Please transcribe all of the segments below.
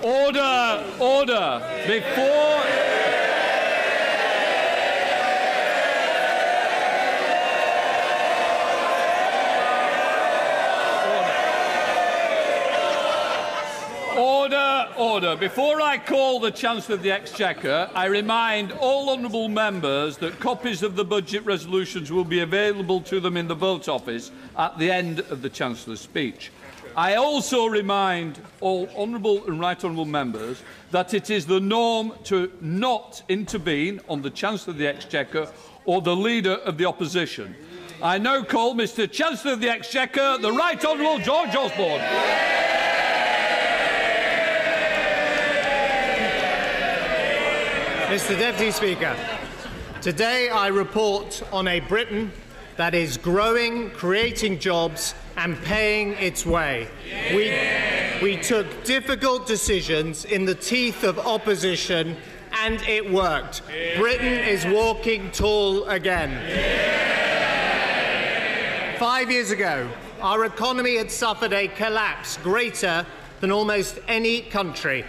Order! Order! Order. Before I call the Chancellor of the Exchequer, I remind all honourable members that copies of the budget resolutions will be available to them in the vote office at the end of the Chancellor's speech. I also remind all honourable and right honourable members that it is the norm to not intervene on the Chancellor of the Exchequer or the Leader of the Opposition. I now call Mr Chancellor of the Exchequer, the Right Honourable George Osborne. Mr Deputy Speaker, today I report on a Britain that is growing, creating jobs and paying its way. We took difficult decisions in the teeth of opposition and it worked. Britain is walking tall again. 5 years ago, our economy had suffered a collapse greater than almost any country.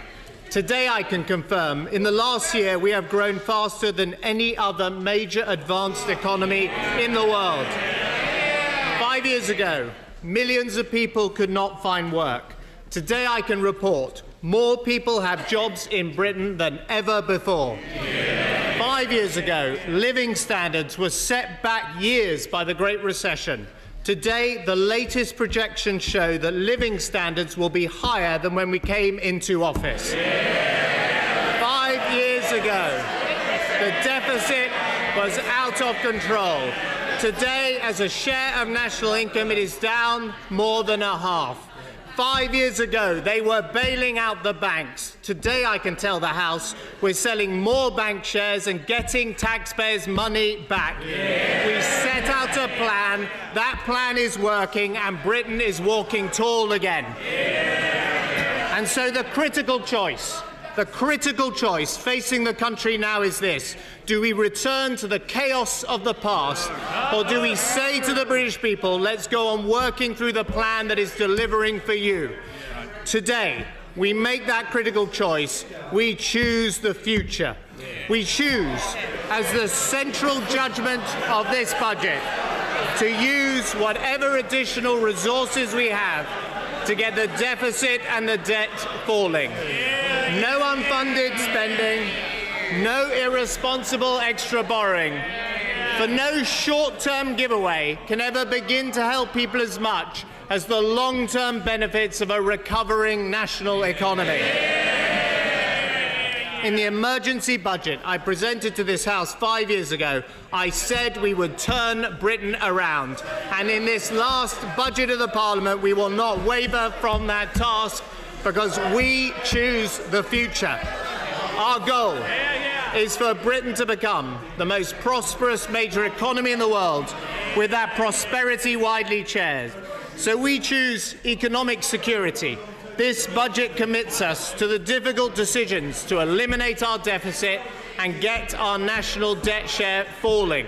Today I can confirm, in the last year we have grown faster than any other major advanced economy in the world. 5 years ago, millions of people could not find work. Today I can report more people have jobs in Britain than ever before. 5 years ago, living standards were set back years by the Great Recession. Today, the latest projections show that living standards will be higher than when we came into office. 5 years ago, the deficit was out of control. Today, as a share of national income, it is down more than a half. 5 years ago, they were bailing out the banks. Today, I can tell the House, we're selling more bank shares and getting taxpayers' money back. We set out a plan. That plan is working, and Britain is walking tall again. And so the critical choice facing the country now is this. Do we return to the chaos of the past, or do we say to the British people, let's go on working through the plan that is delivering for you? Today, we make that critical choice. We choose the future. We choose, as the central judgment of this budget, to use whatever additional resources we have to get the deficit and the debt falling. No unfunded spending, no irresponsible extra borrowing. For no short-term giveaway can ever begin to help people as much as the long-term benefits of a recovering national economy. In the emergency budget I presented to this House 5 years ago, I said we would turn Britain around. And in this last budget of the Parliament, we will not waver from that task because we choose the future. Our goal is for Britain to become the most prosperous major economy in the world, with that prosperity widely shared. So we choose economic security. This budget commits us to the difficult decisions to eliminate our deficit and get our national debt share falling.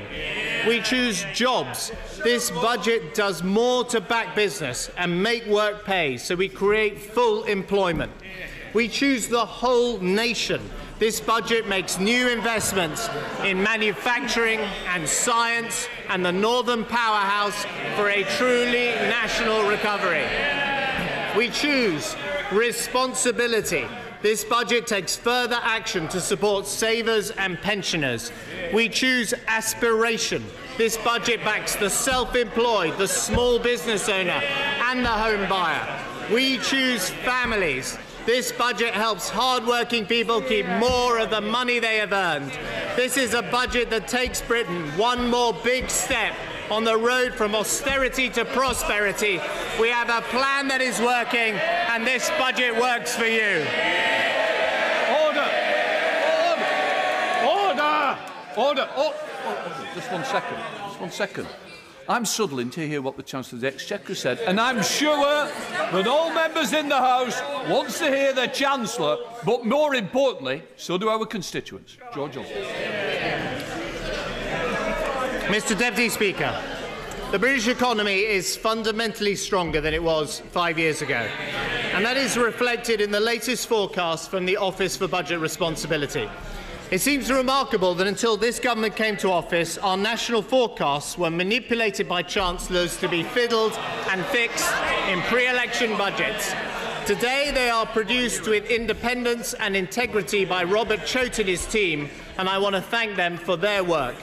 We choose jobs. This budget does more to back business and make work pay, so we create full employment. We choose the whole nation. This budget makes new investments in manufacturing and science and the Northern powerhouse for a truly national recovery. We choose responsibility. This budget takes further action to support savers and pensioners. We choose aspiration. This budget backs the self-employed, the small business owner and the home buyer. We choose families. This budget helps hard-working people keep more of the money they have earned. This is a budget that takes Britain one more big step on the road from austerity to prosperity. We have a plan that is working, and this budget works for you. Order! Just 1 second. Just 1 second. I'm struggling to hear what the Chancellor of the Exchequer said, and I'm sure that all members in the House want to hear their Chancellor, but more importantly, so do our constituents. George Osborne. Mr Deputy Speaker, the British economy is fundamentally stronger than it was 5 years ago. And that is reflected in the latest forecast from the Office for Budget Responsibility. It seems remarkable that until this government came to office, our national forecasts were manipulated by chancellors to be fiddled and fixed in pre-election budgets. Today they are produced with independence and integrity by Robert Choate and his team, and I want to thank them for their work.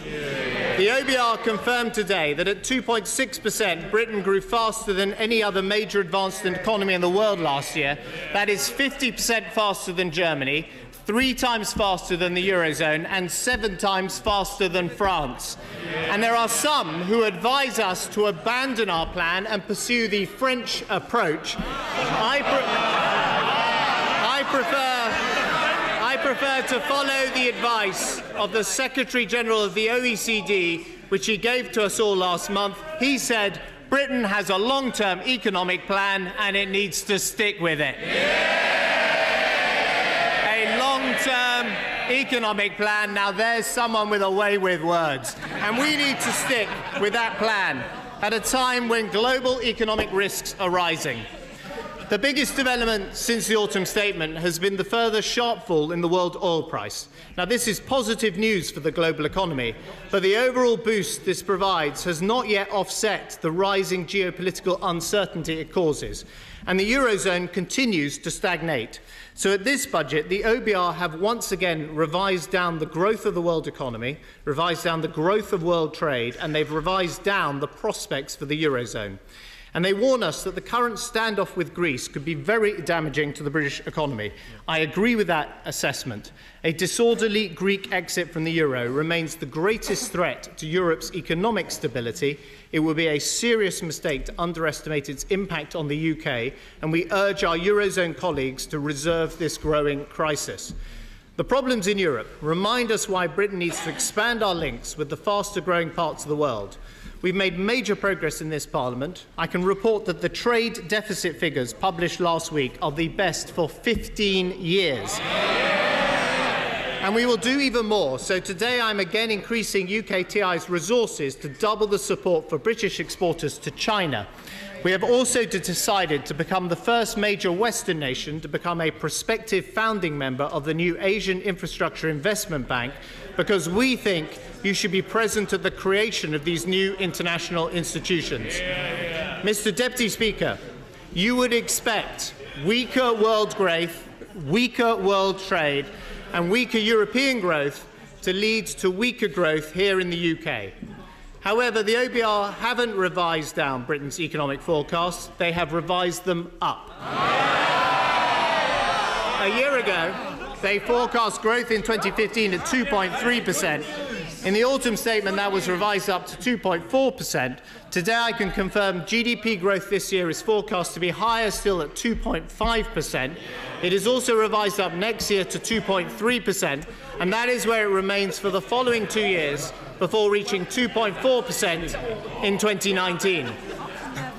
The OBR confirmed today that at 2.6%, Britain grew faster than any other major advanced economy in the world last year. That is 50% faster than Germany, 3 times faster than the Eurozone, and 7 times faster than France. And there are some who advise us to abandon our plan and pursue the French approach. I prefer to follow the advice of the Secretary-General of the OECD, which he gave to us all last month. He said, Britain has a long-term economic plan and it needs to stick with it. A long-term economic plan. Now there's someone with a way with words. And we need to stick with that plan at a time when global economic risks are rising. The biggest development since the autumn statement has been the further sharp fall in the world oil price. Now, this is positive news for the global economy, but the overall boost this provides has not yet offset the rising geopolitical uncertainty it causes, and the Eurozone continues to stagnate. So at this budget, the OBR have once again revised down the growth of the world economy, revised down the growth of world trade, and they've revised down the prospects for the Eurozone. And they warn us that the current standoff with Greece could be very damaging to the British economy. I agree with that assessment. A disorderly Greek exit from the euro remains the greatest threat to Europe's economic stability. It would be a serious mistake to underestimate its impact on the UK, and we urge our Eurozone colleagues to reserve this growing crisis. The problems in Europe remind us why Britain needs to expand our links with the faster-growing parts of the world. We've made major progress in this Parliament. I can report that the trade deficit figures published last week are the best for 15 years. And we will do even more. So today I'm again increasing UKTI's resources to double the support for British exporters to China. We have also decided to become the first major Western nation to become a prospective founding member of the new Asian Infrastructure Investment Bank, because we think you should be present at the creation of these new international institutions. Mr. Deputy Speaker, you would expect weaker world growth, weaker world trade, and weaker European growth to lead to weaker growth here in the UK. However, the OBR haven't revised down Britain's economic forecasts, they have revised them up. A year ago, they forecast growth in 2015 at 2.3%. In the autumn statement, that was revised up to 2.4%. Today, I can confirm GDP growth this year is forecast to be higher still at 2.5%. It is also revised up next year to 2.3%, and that is where it remains for the following 2 years before reaching 2.4% in 2019.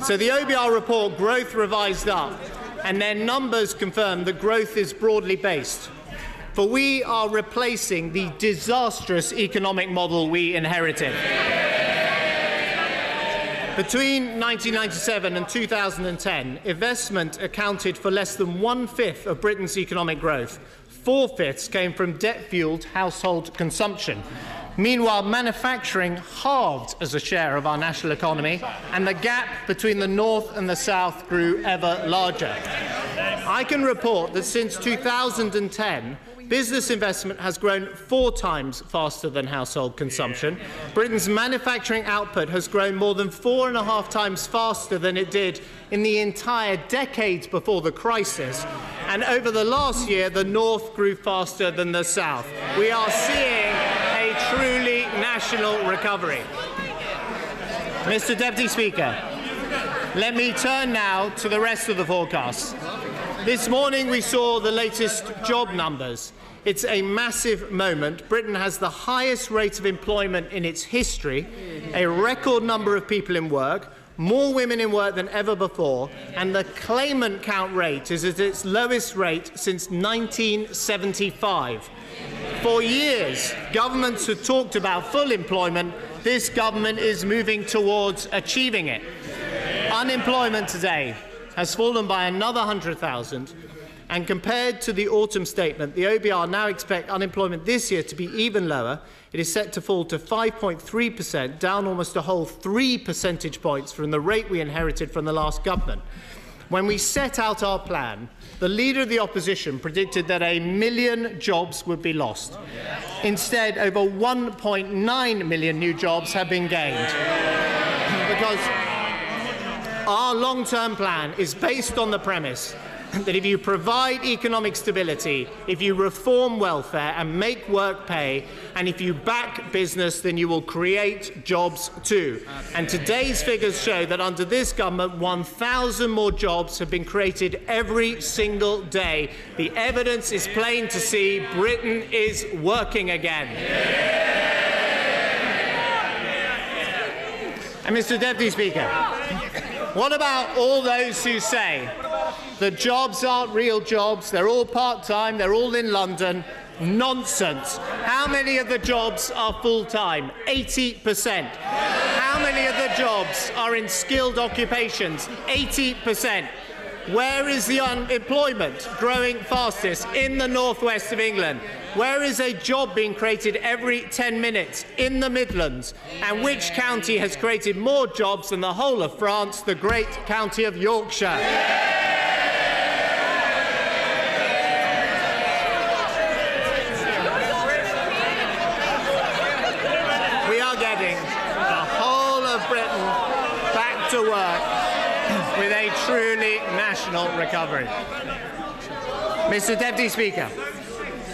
So the OBR report growth revised up, and their numbers confirm that growth is broadly based. For we are replacing the disastrous economic model we inherited. Between 1997 and 2010, investment accounted for less than 1/5 of Britain's economic growth. 4/5 came from debt-fueled household consumption. Meanwhile, manufacturing halved as a share of our national economy, and the gap between the north and the south grew ever larger. I can report that since 2010, business investment has grown 4 times faster than household consumption. Britain's manufacturing output has grown more than 4.5 times faster than it did in the entire decade before the crisis. And over the last year, the north grew faster than the south. We are seeing a truly national recovery. Mr. Deputy Speaker, let me turn now to the rest of the forecasts. This morning we saw the latest job numbers. It's a massive moment. Britain has the highest rate of employment in its history, a record number of people in work, more women in work than ever before, and the claimant count rate is at its lowest rate since 1975. For years, governments have talked about full employment. This government is moving towards achieving it. Unemployment today has fallen by another 100,000, and compared to the autumn statement, the OBR now expect unemployment this year to be even lower. It is set to fall to 5.3%, down almost a whole 3 percentage points from the rate we inherited from the last government. When we set out our plan, the Leader of the Opposition predicted that 1 million jobs would be lost. Instead, over 1.9 million new jobs have been gained. Because our long-term plan is based on the premise that if you provide economic stability, if you reform welfare and make work pay, and if you back business, then you will create jobs too. And today's figures show that under this government, 1,000 more jobs have been created every single day. The evidence is plain to see. Britain is working again. And Mr. Deputy Speaker, what about all those who say the jobs aren't real jobs, they're all part-time, they're all in London? Nonsense. How many of the jobs are full-time? 80%. How many of the jobs are in skilled occupations? 80%. Where is the unemployment growing fastest? In the northwest of England. Where is a job being created every 10 minutes? In the Midlands. And which county has created more jobs than the whole of France? The great county of Yorkshire. We are getting the whole of Britain back to work with a truly national recovery. Mr. Deputy Speaker,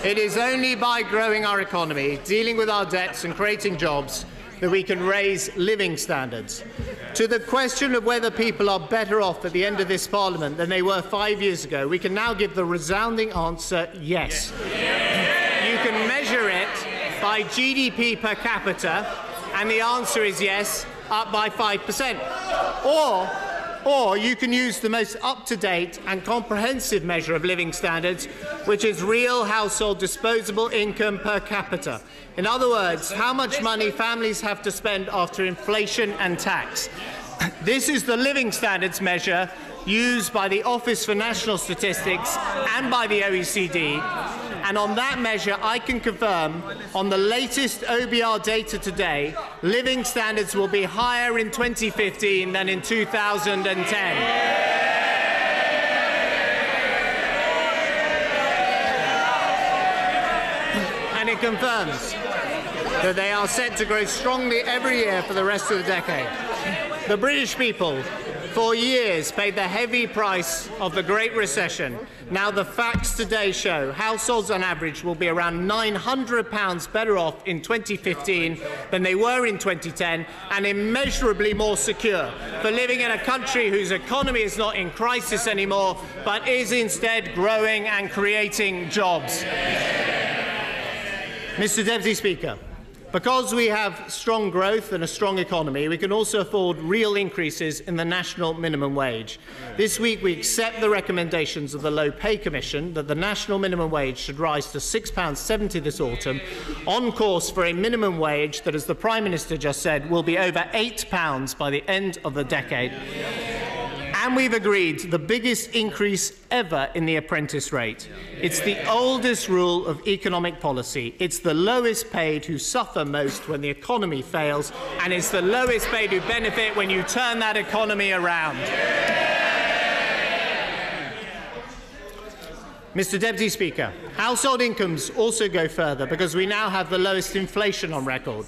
it is only by growing our economy, dealing with our debts and creating jobs that we can raise living standards. To the question of whether people are better off at the end of this Parliament than they were 5 years ago, we can now give the resounding answer, yes. You can measure it by GDP per capita, and the answer is yes, up by 5%. Or you can use the most up-to-date and comprehensive measure of living standards, which is real household disposable income per capita. In other words, how much money families have to spend after inflation and tax. This is the living standards measure used by the Office for National Statistics and by the OECD. And on that measure, I can confirm, on the latest OBR data today, living standards will be higher in 2015 than in 2010. And it confirms that they are set to grow strongly every year for the rest of the decade. The British people, for years, paid the heavy price of the Great Recession. Now the facts today show households on average will be around £900 better off in 2015 than they were in 2010, and immeasurably more secure for living in a country whose economy is not in crisis anymore, but is instead growing and creating jobs. Mr. Deputy Speaker, because we have strong growth and a strong economy, we can also afford real increases in the national minimum wage. This week, we accept the recommendations of the Low Pay Commission that the national minimum wage should rise to £6.70 this autumn, on course for a minimum wage that, as the Prime Minister just said, will be over £8 by the end of the decade. And we've agreed the biggest increase ever in the apprentice rate. It's the oldest rule of economic policy. It's the lowest paid who suffer most when the economy fails, and it's the lowest paid who benefit when you turn that economy around. Mr. Deputy Speaker, household incomes also go further because we now have the lowest inflation on record.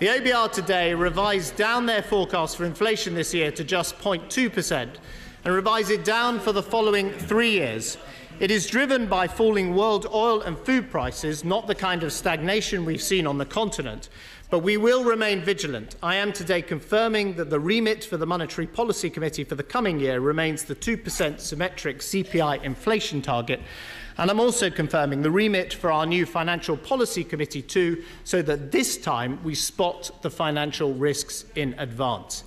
The OBR today revised down their forecast for inflation this year to just 0.2% and revised it down for the following 3 years. It is driven by falling world oil and food prices, not the kind of stagnation we've seen on the continent. But we will remain vigilant. I am today confirming that the remit for the Monetary Policy Committee for the coming year remains the 2% symmetric CPI inflation target. And I'm also confirming the remit for our new Financial Policy Committee too, so that this time we spot the financial risks in advance.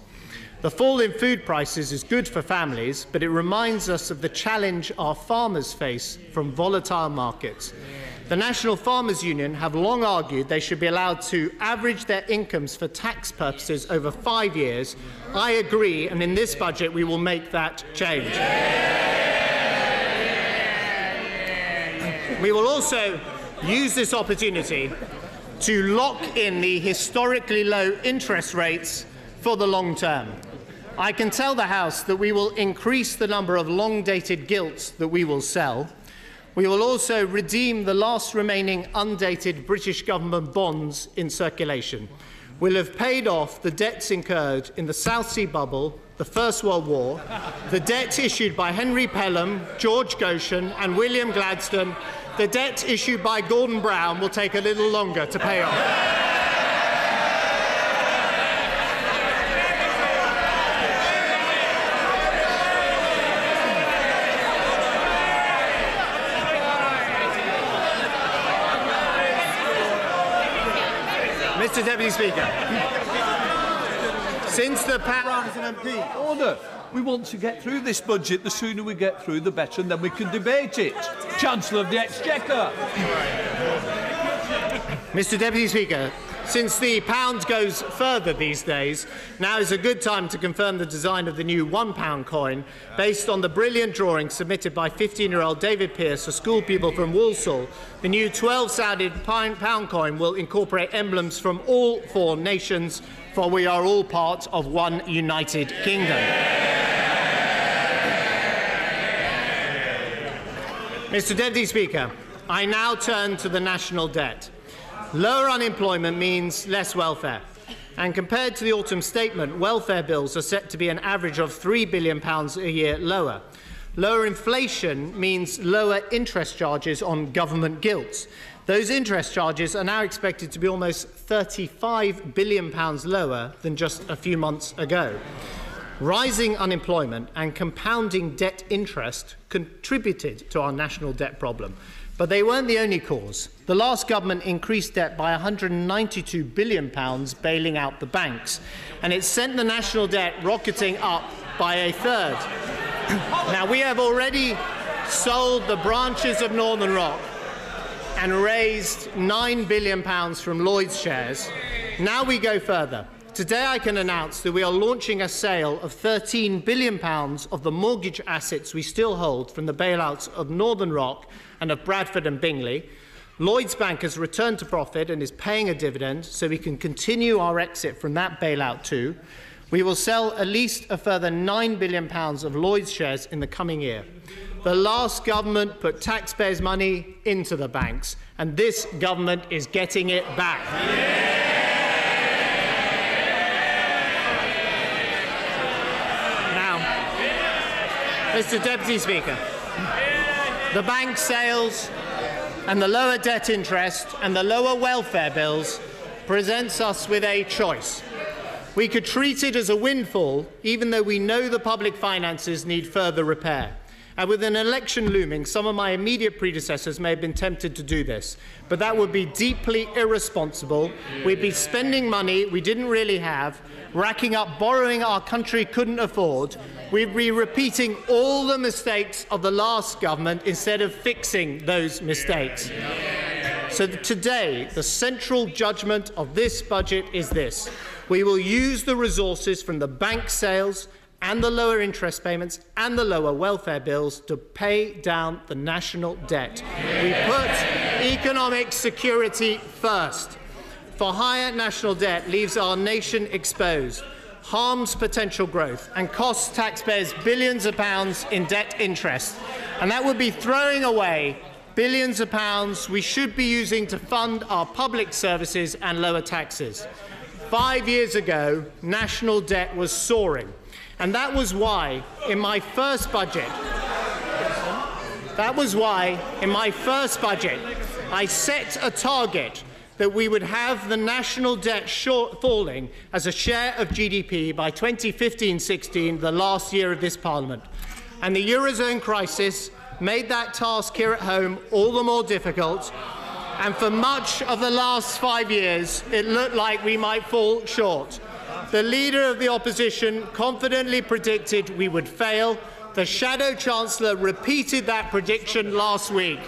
The fall in food prices is good for families, but it reminds us of the challenge our farmers face from volatile markets. The National Farmers Union have long argued they should be allowed to average their incomes for tax purposes over 5 years. I agree, and in this budget we will make that change. We will also use this opportunity to lock in the historically low interest rates for the long term. I can tell the House that we will increase the number of long-dated gilts that we will sell. We will also redeem the last remaining undated British government bonds in circulation. We'll have paid off the debts incurred in the South Sea Bubble, the First World War, the debt issued by Henry Pelham, George Goshen and William Gladstone. The debt issued by Gordon Brown will take a little longer to pay off. Mr. Deputy Speaker, since the Order. We want to get through this budget. The sooner we get through, the better, and then we can debate it. Chancellor of the Exchequer. Mr. Deputy Speaker, since the pound goes further these days, now is a good time to confirm the design of the new £1 coin based on the brilliant drawing submitted by 15-year-old David Pearce, a school pupil from Walsall. The new 12-sided pound coin will incorporate emblems from all 4 nations, for we are all part of one united kingdom. Mr. Deputy Speaker, I now turn to the national debt. Lower unemployment means less welfare, and compared to the autumn statement, welfare bills are set to be an average of £3 billion a year lower. Lower inflation means lower interest charges on government gilts. Those interest charges are now expected to be almost £35 billion lower than just a few months ago. Rising unemployment and compounding debt interest contributed to our national debt problem. But they weren't the only cause. The last government increased debt by £192 billion, bailing out the banks, and it sent the national debt rocketing up by a third. Now, we have already sold the branches of Northern Rock and raised £9 billion from Lloyd's shares. Now we go further. Today I can announce that we are launching a sale of £13 billion of the mortgage assets we still hold from the bailouts of Northern Rock and of Bradford and Bingley. Lloyds Bank has returned to profit and is paying a dividend, so we can continue our exit from that bailout too. We will sell at least a further £9 billion of Lloyds shares in the coming year. The last government put taxpayers' money into the banks, and this government is getting it back. Mr. Deputy Speaker, the bank sales and the lower debt interest and the lower welfare bills presents us with a choice. We could treat it as a windfall, even though we know the public finances need further repair. And with an election looming, some of my immediate predecessors may have been tempted to do this, but that would be deeply irresponsible. We'd be spending money we didn't really have, racking up borrowing our country couldn't afford. We'd be repeating all the mistakes of the last government instead of fixing those mistakes. So today, the central judgment of this budget is this. We will use the resources from the bank sales and the lower interest payments and the lower welfare bills to pay down the national debt. We put economic security first. For higher national debt leaves our nation exposed, harms potential growth and costs taxpayers billions of pounds in debt interest. And that would be throwing away billions of pounds we should be using to fund our public services and lower taxes. 5 years ago, national debt was soaring. And that was why, in my first budget, I set a target that we would have the national debt falling as a share of GDP by 2015-16, the last year of this Parliament. And the Eurozone crisis made that task here at home all the more difficult. And for much of the last 5 years, it looked like we might fall short. The Leader of the Opposition confidently predicted we would fail. The Shadow Chancellor repeated that prediction last week.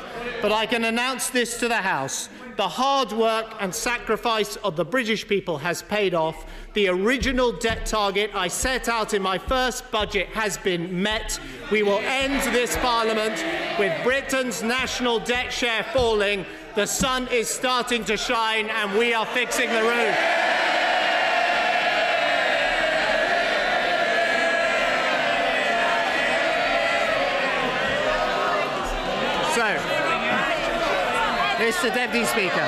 but I can announce this to the House. The hard work and sacrifice of the British people has paid off. The original debt target I set out in my first budget has been met. We will end this Parliament with Britain's national debt share falling. The sun is starting to shine and we are fixing the roof. Mr. Deputy Speaker.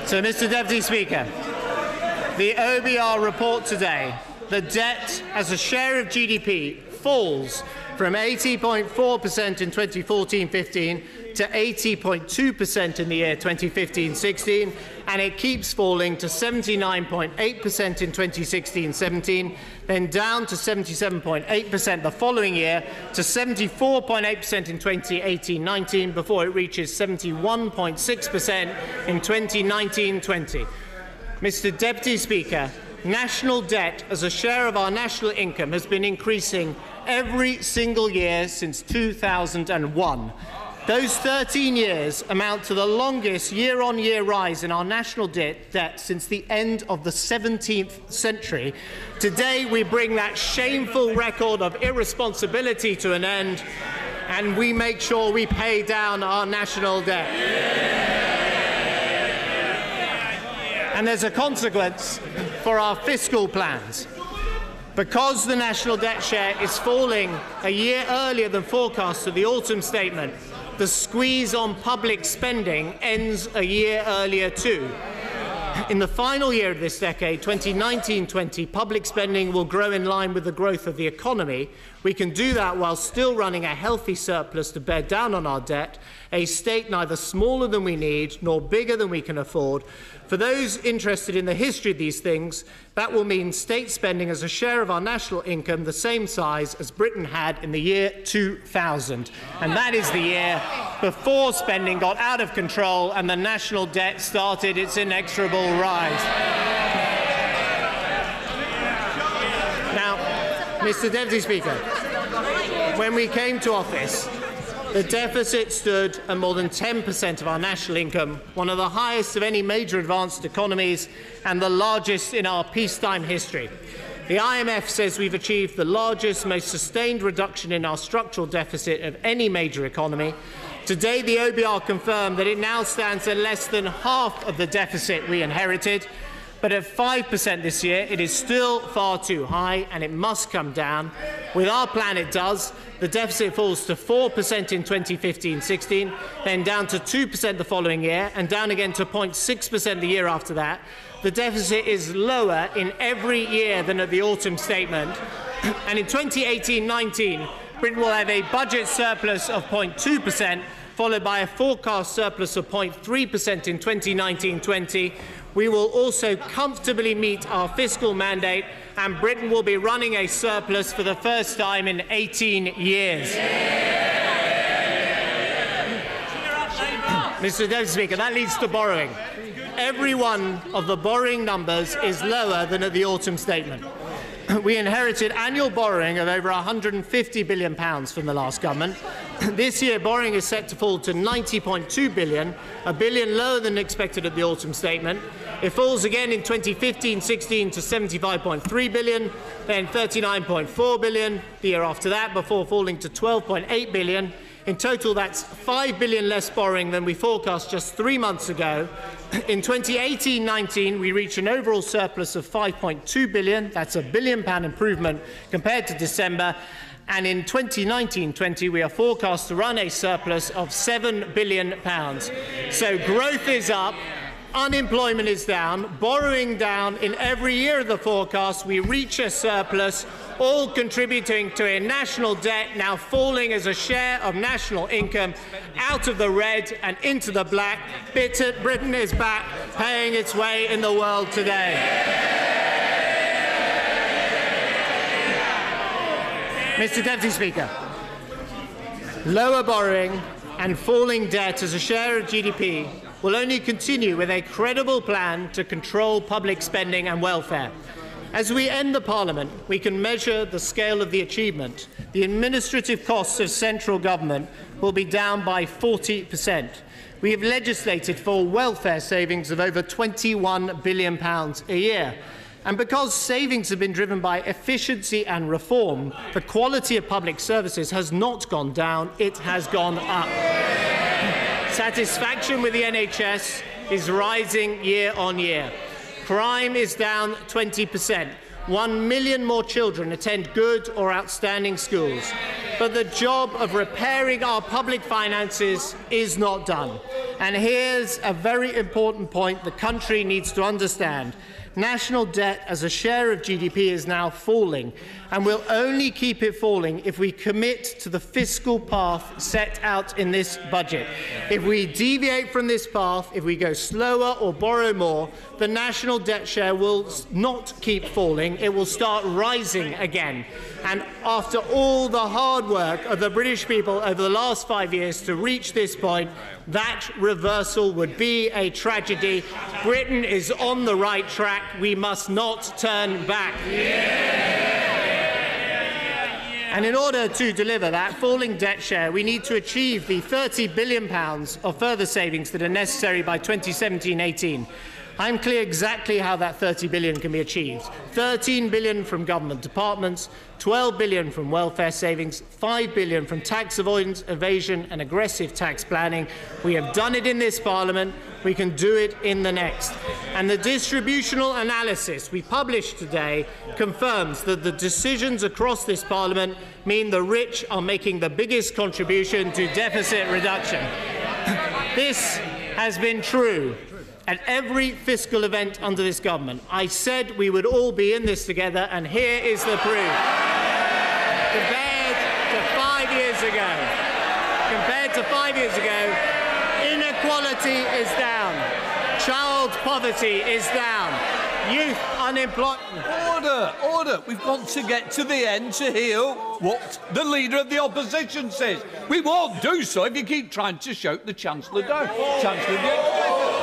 Mr. Deputy Speaker, the OBR report today, the debt as a share of GDP falls from 80.4% in 2014-15 to 80.2% in the year 2015-16, and it keeps falling to 79.8% in 2016-17, then down to 77.8% the following year, to 74.8% in 2018-19, before it reaches 71.6% in 2019-20. Mr. Deputy Speaker, national debt as a share of our national income has been increasing every single year since 2001. Those 13 years amount to the longest year-on-year rise in our national debt since the end of the 17th century. Today, we bring that shameful record of irresponsibility to an end, and we make sure we pay down our national debt. And there's a consequence for our fiscal plans. Because the national debt share is falling a year earlier than forecast at the autumn statement, the squeeze on public spending ends a year earlier too. In the final year of this decade, 2019-20, public spending will grow in line with the growth of the economy. We can do that while still running a healthy surplus to bear down on our debt, a state neither smaller than we need nor bigger than we can afford. For those interested in the history of these things, that will mean state spending as a share of our national income the same size as Britain had in the year 2000. And that is the year before spending got out of control and the national debt started its inexorable rise. Now, Mr. Deputy Speaker, when we came to office, the deficit stood at more than 10% of our national income, one of the highest of any major advanced economies and the largest in our peacetime history. The IMF says we've achieved the largest, most sustained reduction in our structural deficit of any major economy. Today, the OBR confirmed that it now stands at less than half of the deficit we inherited. But at 5% this year, it is still far too high and it must come down. With our plan, it does. The deficit falls to 4% in 2015-16, then down to 2% the following year, and down again to 0.6% the year after that. The deficit is lower in every year than at the autumn statement. And in 2018-19, Britain will have a budget surplus of 0.2%, followed by a forecast surplus of 0.3% in 2019-20. We will also comfortably meet our fiscal mandate, and Britain will be running a surplus for the first time in 18 years. Mr. Deputy Speaker, that leads to borrowing. Every one of the borrowing numbers is lower than at the autumn statement. We inherited annual borrowing of over £150 billion from the last government. This year, borrowing is set to fall to £90.2 billion, £1 billion lower than expected at the autumn statement. It falls again in 2015-16 to £75.3 billion, then £39.4 billion the year after that, before falling to £12.8 billion. In total, that's £5 billion less borrowing than we forecast just 3 months ago. In 2018-19, we reached an overall surplus of £5.2 billion. That's a £1 billion improvement compared to December. And in 2019-20, we are forecast to run a surplus of £7 billion. So growth is up, unemployment is down, borrowing down in every year of the forecast. We reach a surplus, all contributing to a national debt now falling as a share of national income out of the red and into the black. Britain is back, paying its way in the world today. Mr. Deputy Speaker, lower borrowing and falling debt as a share of GDP will only continue with a credible plan to control public spending and welfare. As we end the Parliament, we can measure the scale of the achievement. The administrative costs of central government will be down by 40%. We have legislated for welfare savings of over £21 billion a year. And because savings have been driven by efficiency and reform, the quality of public services has not gone down, it has gone up. Satisfaction with the NHS is rising year on year. Crime is down 20%. 1 million more children attend good or outstanding schools. But the job of repairing our public finances is not done. And here's a very important point the country needs to understand. National debt as a share of GDP is now falling, and will only keep it falling if we commit to the fiscal path set out in this budget. If we deviate from this path, if we go slower or borrow more, the national debt share will not keep falling, it will start rising again. And after all the hard work of the British people over the last 5 years to reach this point, that reversal would be a tragedy. Britain is on the right track. We must not turn back. And in order to deliver that falling debt share, we need to achieve the £30 billion of further savings that are necessary by 2017-18. I'm clear exactly how that £30 billion can be achieved. £13 billion from government departments, £12 billion from welfare savings, £5 billion from tax avoidance, evasion and aggressive tax planning. We have done it in this Parliament. We can do it in the next. And the distributional analysis we published today confirms that the decisions across this Parliament mean the rich are making the biggest contribution to deficit reduction. This has been true at every fiscal event under this government. I said we would all be in this together, and here is the proof. Compared to 5 years ago, inequality is down, child poverty is down, youth unemployment. Order. We've got to get to the end to hear what the Leader of the Opposition says. We won't do so if you keep trying to shout the Chancellor down. Chancellor of the Exchequer.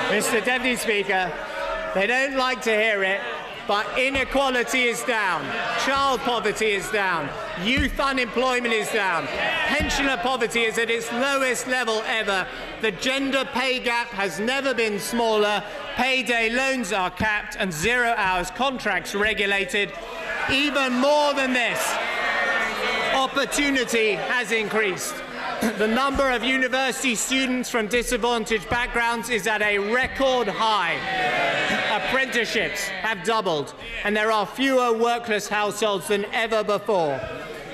Mr. Deputy Speaker, they don't like to hear it, but inequality is down, child poverty is down, youth unemployment is down, pensioner poverty is at its lowest level ever, the gender pay gap has never been smaller, payday loans are capped and 0 hours contracts regulated. Even more than this, opportunity has increased. The number of university students from disadvantaged backgrounds is at a record high. Apprenticeships have doubled, and there are fewer workless households than ever before.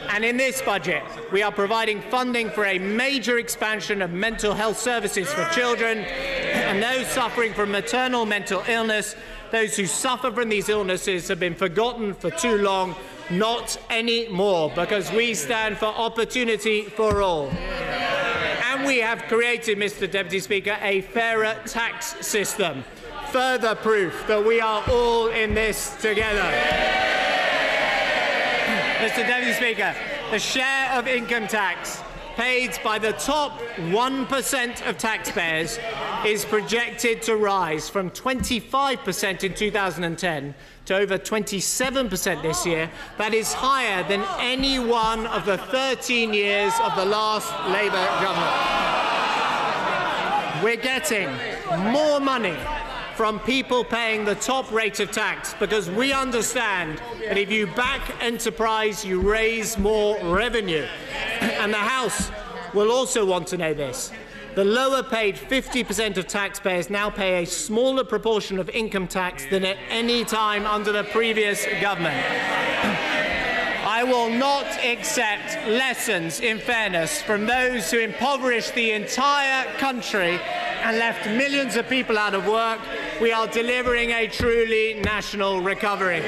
And in this budget, we are providing funding for a major expansion of mental health services for children and those suffering from maternal mental illness. Those who suffer from these illnesses have been forgotten for too long. Not anymore, because we stand for opportunity for all. And we have created, Mr. Deputy Speaker, a fairer tax system. Further proof that we are all in this together. Mr. Deputy Speaker, the share of income tax paid by the top 1% of taxpayers is projected to rise from 25% in 2010 to over 27% this year. That is higher than any one of the 13 years of the last Labour government. We're getting more money from people paying the top rate of tax because we understand that if you back enterprise, you raise more revenue. And the House will also want to know this. The lower paid 50% of taxpayers now pay a smaller proportion of income tax than at any time under the previous government. I will not accept lessons in fairness from those who impoverished the entire country and left millions of people out of work. We are delivering a truly national recovery.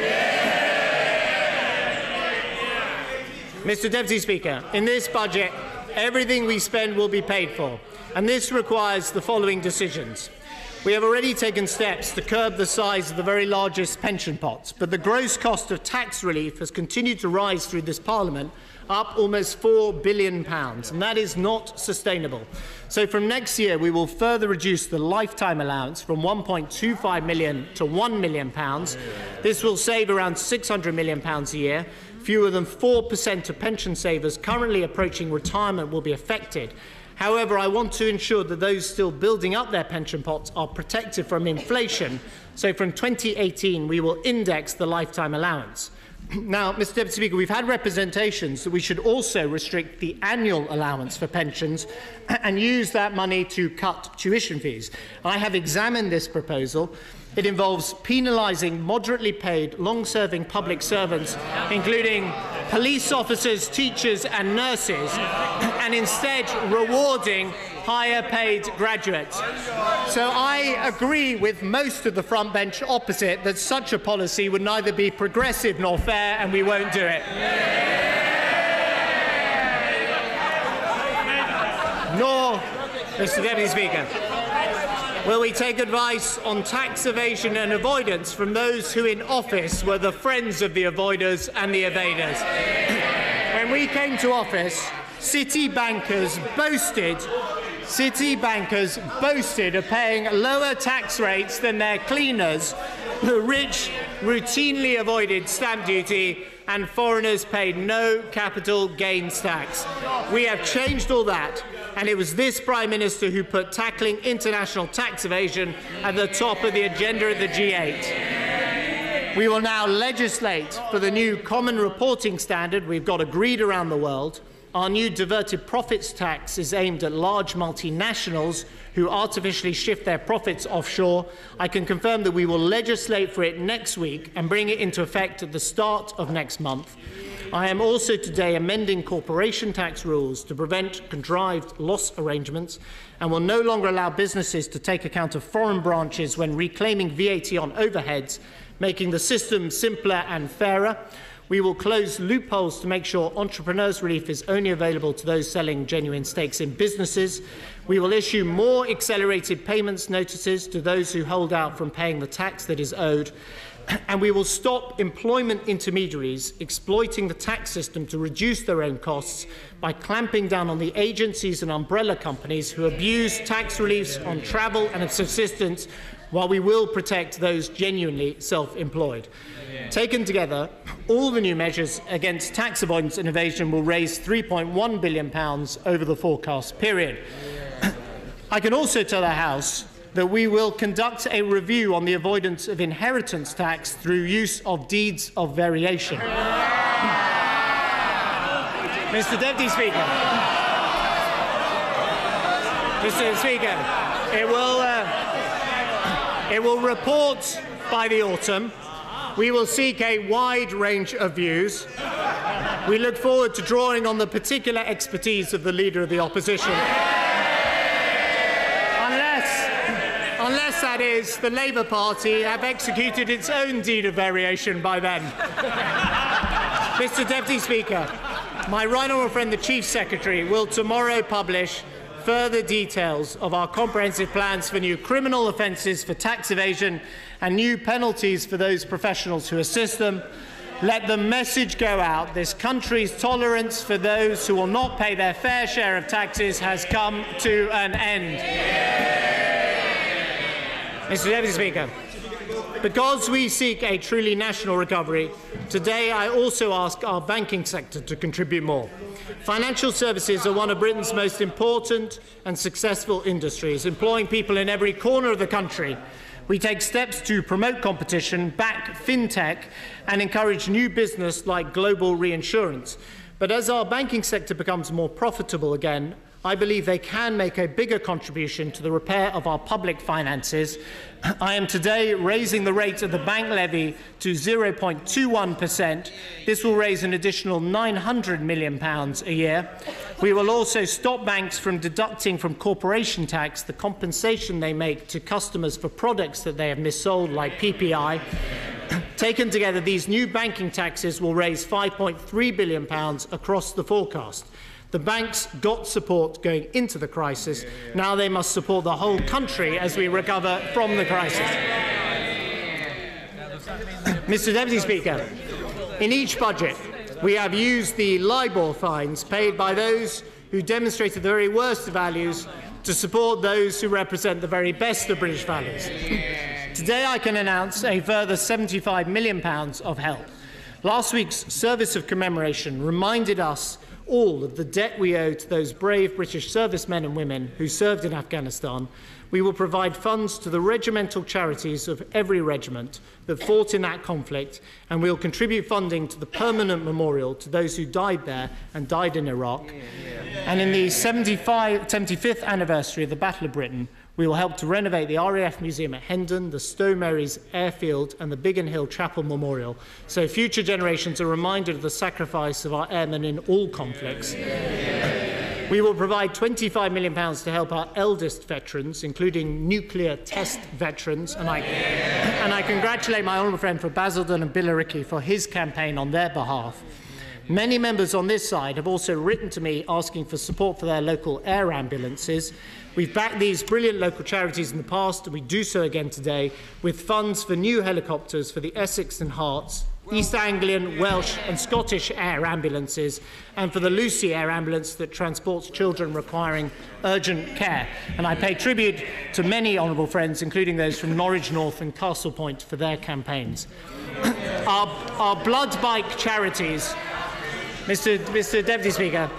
Mr. Deputy Speaker, in this budget, everything we spend will be paid for, and this requires the following decisions. We have already taken steps to curb the size of the very largest pension pots, but the gross cost of tax relief has continued to rise through this Parliament, up almost £4 billion, and that is not sustainable. So from next year, we will further reduce the lifetime allowance from £1.25 million to £1 million. This will save around £600 million a year. Fewer than 4% of pension savers currently approaching retirement will be affected. However, I want to ensure that those still building up their pension pots are protected from inflation. So from 2018, we will index the lifetime allowance. Now, Mr. Deputy Speaker, we've had representations that we should also restrict the annual allowance for pensions and use that money to cut tuition fees. I have examined this proposal. It involves penalising moderately paid, long-serving public servants, including police officers, teachers and nurses, and instead rewarding higher-paid graduates. So I agree with most of the front bench opposite that such a policy would neither be progressive nor fair, and we won't do it. Nor, Mr. Deputy Speaker, will we take advice on tax evasion and avoidance from those who in office were the friends of the avoiders and the evaders. When we came to office, city bankers boasted of paying lower tax rates than their cleaners. The rich routinely avoided stamp duty and foreigners paid no capital gains tax. We have changed all that, and it was this Prime Minister who put tackling international tax evasion at the top of the agenda at the G8. We will now legislate for the new common reporting standard we've got agreed around the world. Our new diverted profits tax is aimed at large multinationals who artificially shift their profits offshore. I can confirm that we will legislate for it next week and bring it into effect at the start of next month. I am also today amending corporation tax rules to prevent contrived loss arrangements and will no longer allow businesses to take account of foreign branches when reclaiming VAT on overheads, making the system simpler and fairer. We will close loopholes to make sure entrepreneurs' relief is only available to those selling genuine stakes in businesses. We will issue more accelerated payments notices to those who hold out from paying the tax that is owed. And we will stop employment intermediaries exploiting the tax system to reduce their own costs by clamping down on the agencies and umbrella companies who abuse tax reliefs on travel and subsistence, while we will protect those genuinely self-employed. Taken together, all the new measures against tax avoidance and evasion will raise £3.1 billion over the forecast period. I can also tell the House that we will conduct a review on the avoidance of inheritance tax through use of deeds of variation. Mr. Deputy Speaker, it will report by the autumn. We will seek a wide range of views. We look forward to drawing on the particular expertise of the Leader of the Opposition. Unless, that is, the Labour Party have executed its own deed of variation by then. Mr. Deputy Speaker, my right honourable friend, the Chief Secretary, will tomorrow publish further details of our comprehensive plans for new criminal offences for tax evasion and new penalties for those professionals who assist them. Let the message go out: this country's tolerance for those who will not pay their fair share of taxes has come to an end. Mr. Deputy Speaker, because we seek a truly national recovery, today I also ask our banking sector to contribute more. Financial services are one of Britain's most important and successful industries, employing people in every corner of the country. We take steps to promote competition, back fintech and encourage new business like global reinsurance. But as our banking sector becomes more profitable again, I believe they can make a bigger contribution to the repair of our public finances. I am today raising the rate of the bank levy to 0.21%. This will raise an additional £900 million a year. We will also stop banks from deducting from corporation tax the compensation they make to customers for products that they have missold, like PPI. Taken together, these new banking taxes will raise £5.3 billion across the forecast. The banks got support going into the crisis. Now they must support the whole country as we recover from the crisis. Mr. Deputy Speaker, in each budget, we have used the LIBOR fines paid by those who demonstrated the very worst of values to support those who represent the very best of British values. Today I can announce a further £75 million of help. Last week's service of commemoration reminded us all of the debt we owe to those brave British servicemen and women who served in Afghanistan. We will provide funds to the regimental charities of every regiment that fought in that conflict, and we will contribute funding to the permanent memorial to those who died there and died in Iraq. And in the 75th anniversary of the Battle of Britain, we will help to renovate the RAF Museum at Hendon, the Stowe Marys Airfield and the Biggin Hill Chapel Memorial, so future generations are reminded of the sacrifice of our airmen in all conflicts. We will provide £25 million to help our eldest veterans, including nuclear test veterans, and I congratulate my honourable friend for Basildon and Billericay for his campaign on their behalf. Many members on this side have also written to me asking for support for their local air ambulances. We've backed these brilliant local charities in the past, and we do so again today, with funds for new helicopters for the Essex and Herts, East Anglian, Welsh and Scottish air ambulances, and for the Lucy air ambulance that transports children requiring urgent care. And I pay tribute to many honourable friends, including those from Norwich North and Castle Point, for their campaigns. Our blood bike charities, Mr. Deputy Speaker,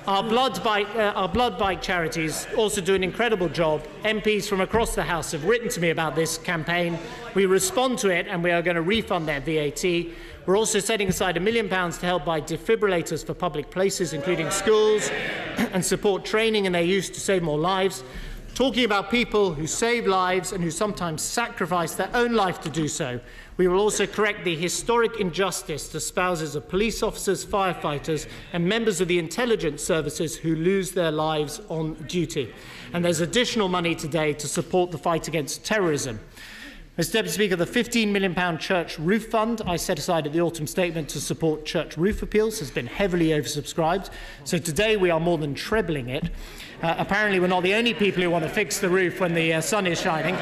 our blood bike charities also do an incredible job. MPs from across the House have written to me about this campaign. We respond to it, and we are going to refund their VAT. We're also setting aside £1 million to help buy defibrillators for public places, including schools, and support training in their use to save more lives. Talking about people who save lives and who sometimes sacrifice their own life to do so, we will also correct the historic injustice to spouses of police officers, firefighters and members of the intelligence services who lose their lives on duty. And there's additional money today to support the fight against terrorism. Mr. Deputy Speaker, the £15 million church roof fund I set aside at the autumn statement to support church roof appeals has been heavily oversubscribed, so today we are more than trebling it. Apparently we're not the only people who want to fix the roof when the sun is shining.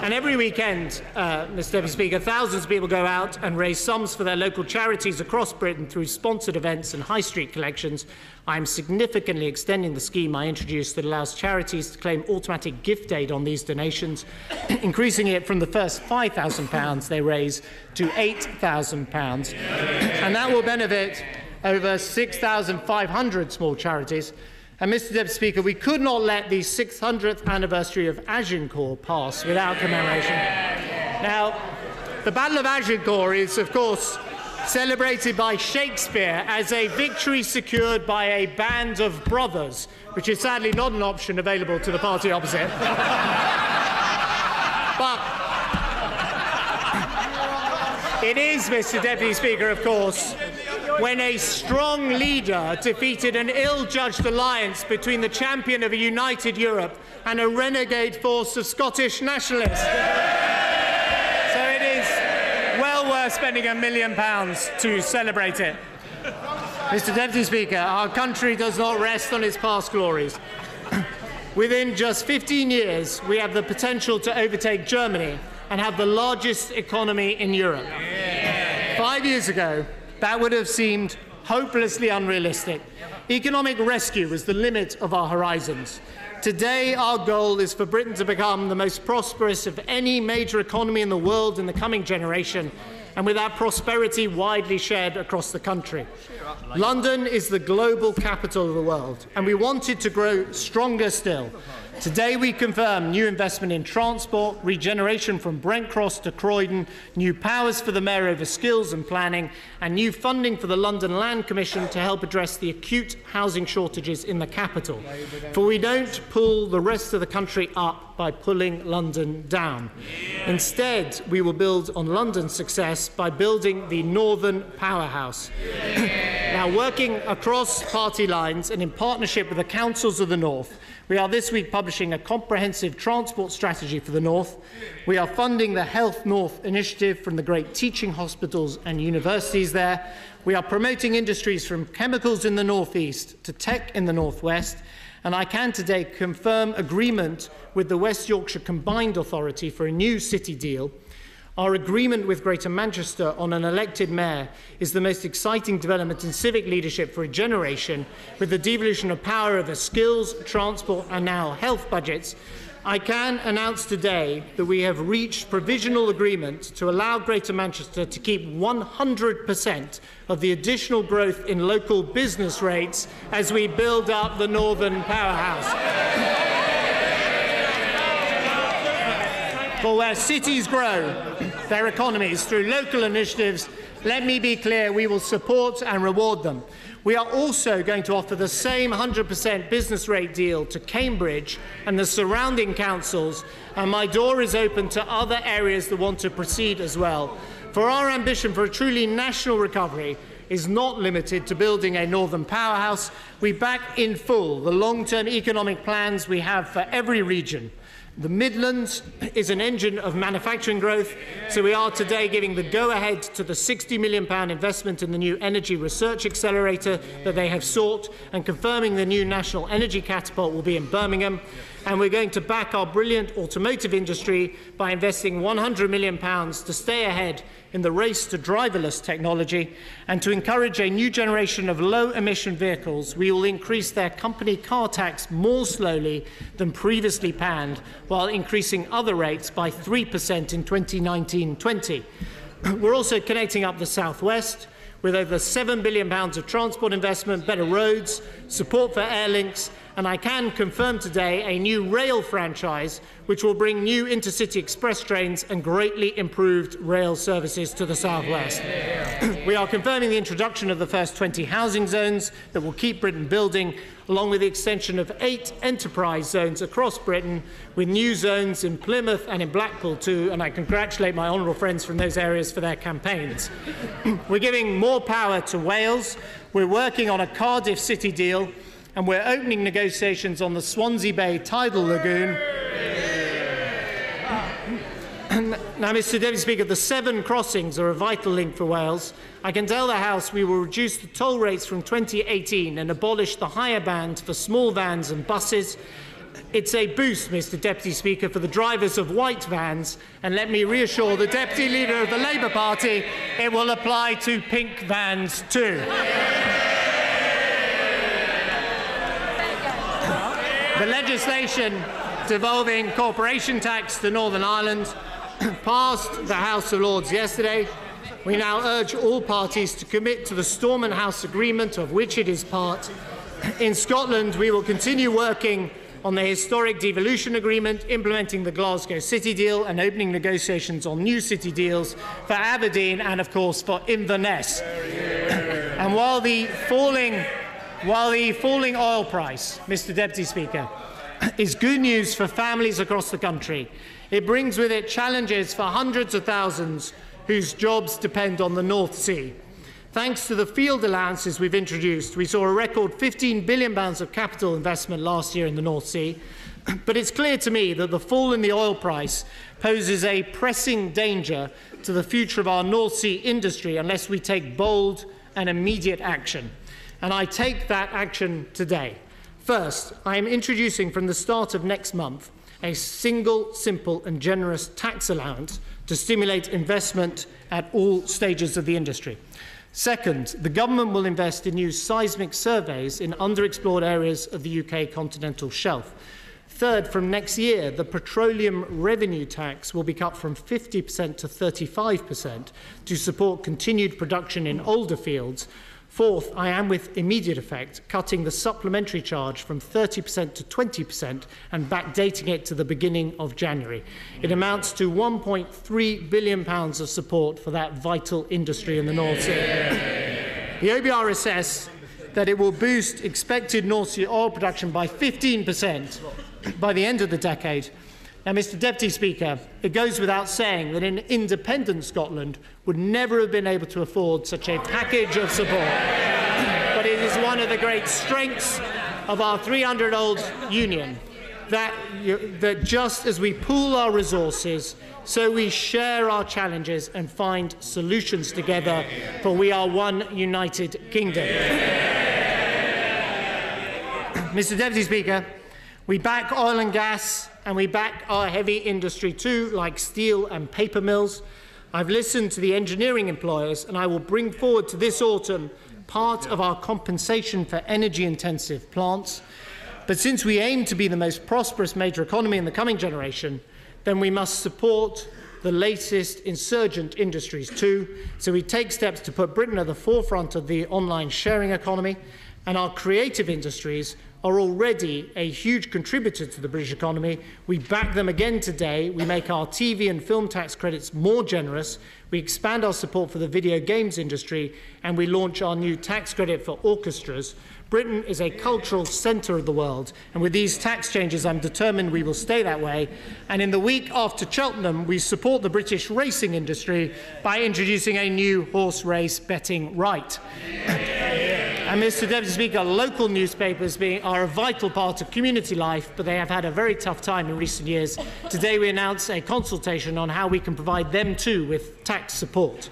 And every weekend, Mr. Deputy Speaker, thousands of people go out and raise sums for their local charities across Britain through sponsored events and high street collections. I am significantly extending the scheme I introduced that allows charities to claim automatic gift aid on these donations, increasing it from the first £5,000 they raise to £8,000. And that will benefit over 6,500 small charities. And, Mr. Deputy Speaker, we could not let the 600th anniversary of Agincourt pass without commemoration. Now, the Battle of Agincourt is, of course, celebrated by Shakespeare as a victory secured by a band of brothers, which is sadly not an option available to the party opposite. But it is, Mr. Deputy Speaker, of course, when a strong leader defeated an ill-judged alliance between the champion of a united Europe and a renegade force of Scottish nationalists. So it is well worth spending £1 million to celebrate it. Mr. Deputy Speaker, our country does not rest on its past glories. Within just 15 years, we have the potential to overtake Germany and have the largest economy in Europe. 5 years ago, that would have seemed hopelessly unrealistic. Economic rescue was the limit of our horizons. Today, our goal is for Britain to become the most prosperous of any major economy in the world in the coming generation, and with that prosperity widely shared across the country. London is the global capital of the world, and we want it to grow stronger still. Today we confirm new investment in transport, regeneration from Brent Cross to Croydon, new powers for the Mayor over skills and planning, and new funding for the London Land Commission to help address the acute housing shortages in the capital. For we don't pull the rest of the country up by pulling London down. Instead, we will build on London's success by building the Northern Powerhouse. Now, working across party lines and in partnership with the councils of the North, We are this week publishing a comprehensive transport strategy for the North. We are funding the Health North initiative from the great teaching hospitals and universities there. We are promoting industries from chemicals in the North East to tech in the North West. And I can today confirm agreement with the West Yorkshire Combined Authority for a new city deal. Our agreement with Greater Manchester on an elected mayor is the most exciting development in civic leadership for a generation. With the devolution of power over skills, transport and now health budgets, I can announce today that we have reached provisional agreement to allow Greater Manchester to keep 100% of the additional growth in local business rates as we build up the Northern powerhouse. For where cities grow their economies through local initiatives, let me be clear, we will support and reward them. We are also going to offer the same 100% business rate deal to Cambridge and the surrounding councils, and my door is open to other areas that want to proceed as well. For our ambition for a truly national recovery is not limited to building a northern powerhouse. We back in full the long-term economic plans we have for every region. The Midlands is an engine of manufacturing growth, so we are today giving the go-ahead to the £60 million investment in the new Energy Research Accelerator that they have sought, and confirming the new National Energy Catapult will be in Birmingham. And we're going to back our brilliant automotive industry by investing £100 million to stay ahead in the race to driverless technology. And to encourage a new generation of low-emission vehicles, we will increase their company car tax more slowly than previously planned, while increasing other rates by 3% in 2019-20. We're also connecting up the South West with over £7 billion of transport investment, better roads, support for air links, and I can confirm today a new rail franchise which will bring new intercity express trains and greatly improved rail services to the South West. We are confirming the introduction of the first 20 housing zones that will keep Britain building, along with the extension of 8 enterprise zones across Britain, with new zones in Plymouth and in Blackpool too, and I congratulate my honourable friends from those areas for their campaigns. We're giving more power to Wales. We're working on a Cardiff City deal, and we're opening negotiations on the Swansea Bay Tidal Lagoon. Now, Mr Deputy Speaker, the 7 crossings are a vital link for Wales. I can tell the House we will reduce the toll rates from 2018 and abolish the higher band for small vans and buses. It's a boost, Mr Deputy Speaker, for the drivers of white vans, and let me reassure the Deputy Leader of the Labour Party it will apply to pink vans too. The legislation devolving corporation tax to Northern Ireland passed the House of Lords yesterday. We now urge all parties to commit to the Stormont House Agreement, of which it is part. In Scotland, we will continue working on the historic devolution agreement, implementing the Glasgow City deal and opening negotiations on new city deals for Aberdeen and, of course, for Inverness. And while the falling oil price, Mr Deputy Speaker, is good news for families across the country, it brings with it challenges for hundreds of thousands whose jobs depend on the North Sea. Thanks to the field allowances we've introduced, we saw a record £15 billion of capital investment last year in the North Sea. But it's clear to me that the fall in the oil price poses a pressing danger to the future of our North Sea industry unless we take bold and immediate action. And I take that action today. First, I am introducing from the start of next month a single, simple and generous tax allowance to stimulate investment at all stages of the industry. Second, the government will invest in new seismic surveys in underexplored areas of the UK continental shelf. Third, from next year, the petroleum revenue tax will be cut from 50% to 35% to support continued production in older fields. Fourth, I am with immediate effect cutting the supplementary charge from 30% to 20% and backdating it to the beginning of January. It amounts to £1.3 billion of support for that vital industry in the North Sea. The OBR assess that it will boost expected North Sea oil production by 15% by the end of the decade. Now, Mr Deputy Speaker, it goes without saying that an independent Scotland would never have been able to afford such a package of support. But it is one of the great strengths of our 300-old union that just as we pool our resources, so we share our challenges and find solutions together, for we are one united kingdom. Mr. Deputy Speaker, we back oil and gas, and we back our heavy industry too, like steel and paper mills. I've listened to the engineering employers, and I will bring forward to this autumn part of our compensation for energy-intensive plants. But since we aim to be the most prosperous major economy in the coming generation, then we must support the latest insurgent industries too. So we take steps to put Britain at the forefront of the online sharing economy, and our creative industries are already a huge contributor to the British economy. We back them again today. We make our TV and film tax credits more generous. We expand our support for the video games industry, and we launch our new tax credit for orchestras. Britain is a cultural centre of the world, and with these tax changes, I'm determined we will stay that way. And in the week after Cheltenham, we support the British racing industry by introducing a new horse race betting right. And Mr. Deputy Speaker, local newspapers are a vital part of community life, but they have had a very tough time in recent years. Today we announce a consultation on how we can provide them too with tax support.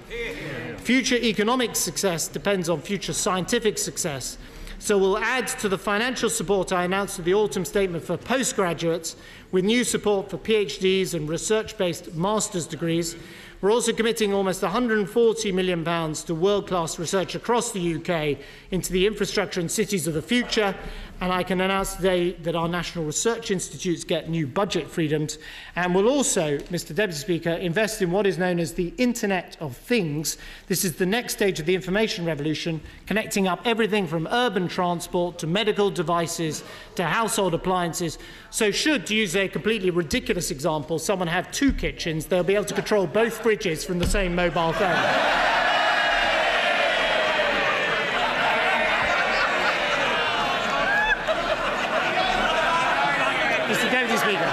Future economic success depends on future scientific success. So we'll add to the financial support I announced in the autumn statement for postgraduates, with new support for PhDs and research-based master's degrees. We're also committing almost £140 million to world-class research across the UK into the infrastructure and cities of the future. And I can announce today that our national research institutes get new budget freedoms. And we'll also, Mr. Deputy Speaker, invest in what is known as the Internet of Things. This is the next stage of the information revolution, connecting up everything from urban transport to medical devices to household appliances. So should, to use a completely ridiculous example, someone have two kitchens, they'll be able to control both fridges from the same mobile phone. Mr. Deputy Speaker,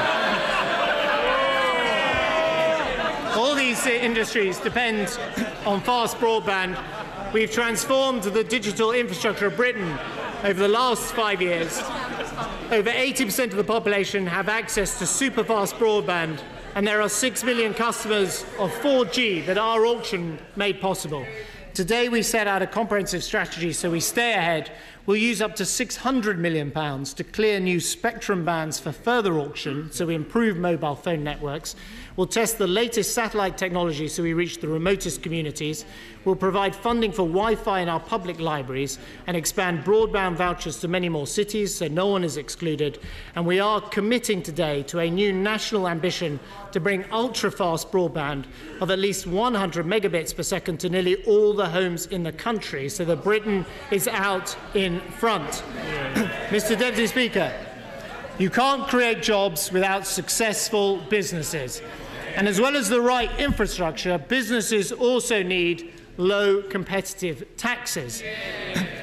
all these industries depend on fast broadband. We've transformed the digital infrastructure of Britain over the last 5 years. Over 80% of the population have access to super-fast broadband, and there are 6 million customers of 4G that our auction made possible. Today we set out a comprehensive strategy so we stay ahead. We'll use up to £600 million to clear new spectrum bands for further auction, so we improve mobile phone networks. We'll test the latest satellite technology so we reach the remotest communities. We'll provide funding for Wi-Fi in our public libraries and expand broadband vouchers to many more cities, so no one is excluded. And we are committing today to a new national ambition to bring ultra-fast broadband of at least 100 megabits per second to nearly all the homes in the country, so that Britain is out in front. Mr. Deputy Speaker, you can't create jobs without successful businesses. And as well as the right infrastructure, businesses also need low competitive taxes.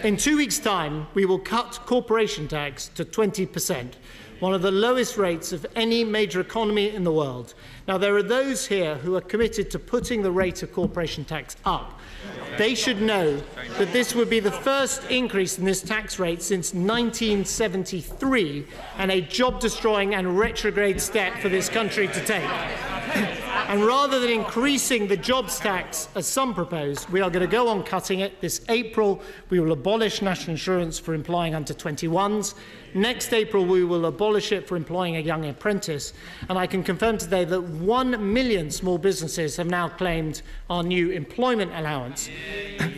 In 2 weeks' time, we will cut corporation tax to 20%, one of the lowest rates of any major economy in the world. Now, there are those here who are committed to putting the rate of corporation tax up. They should know that this would be the first increase in this tax rate since 1973, and a job-destroying and retrograde step for this country to take. And rather than increasing the jobs tax, as some propose, we are going to go on cutting it. This April, we will abolish national insurance for employing under 21s. Next April, we will abolish it for employing a young apprentice. And I can confirm today that 1 million small businesses have now claimed our new employment allowance.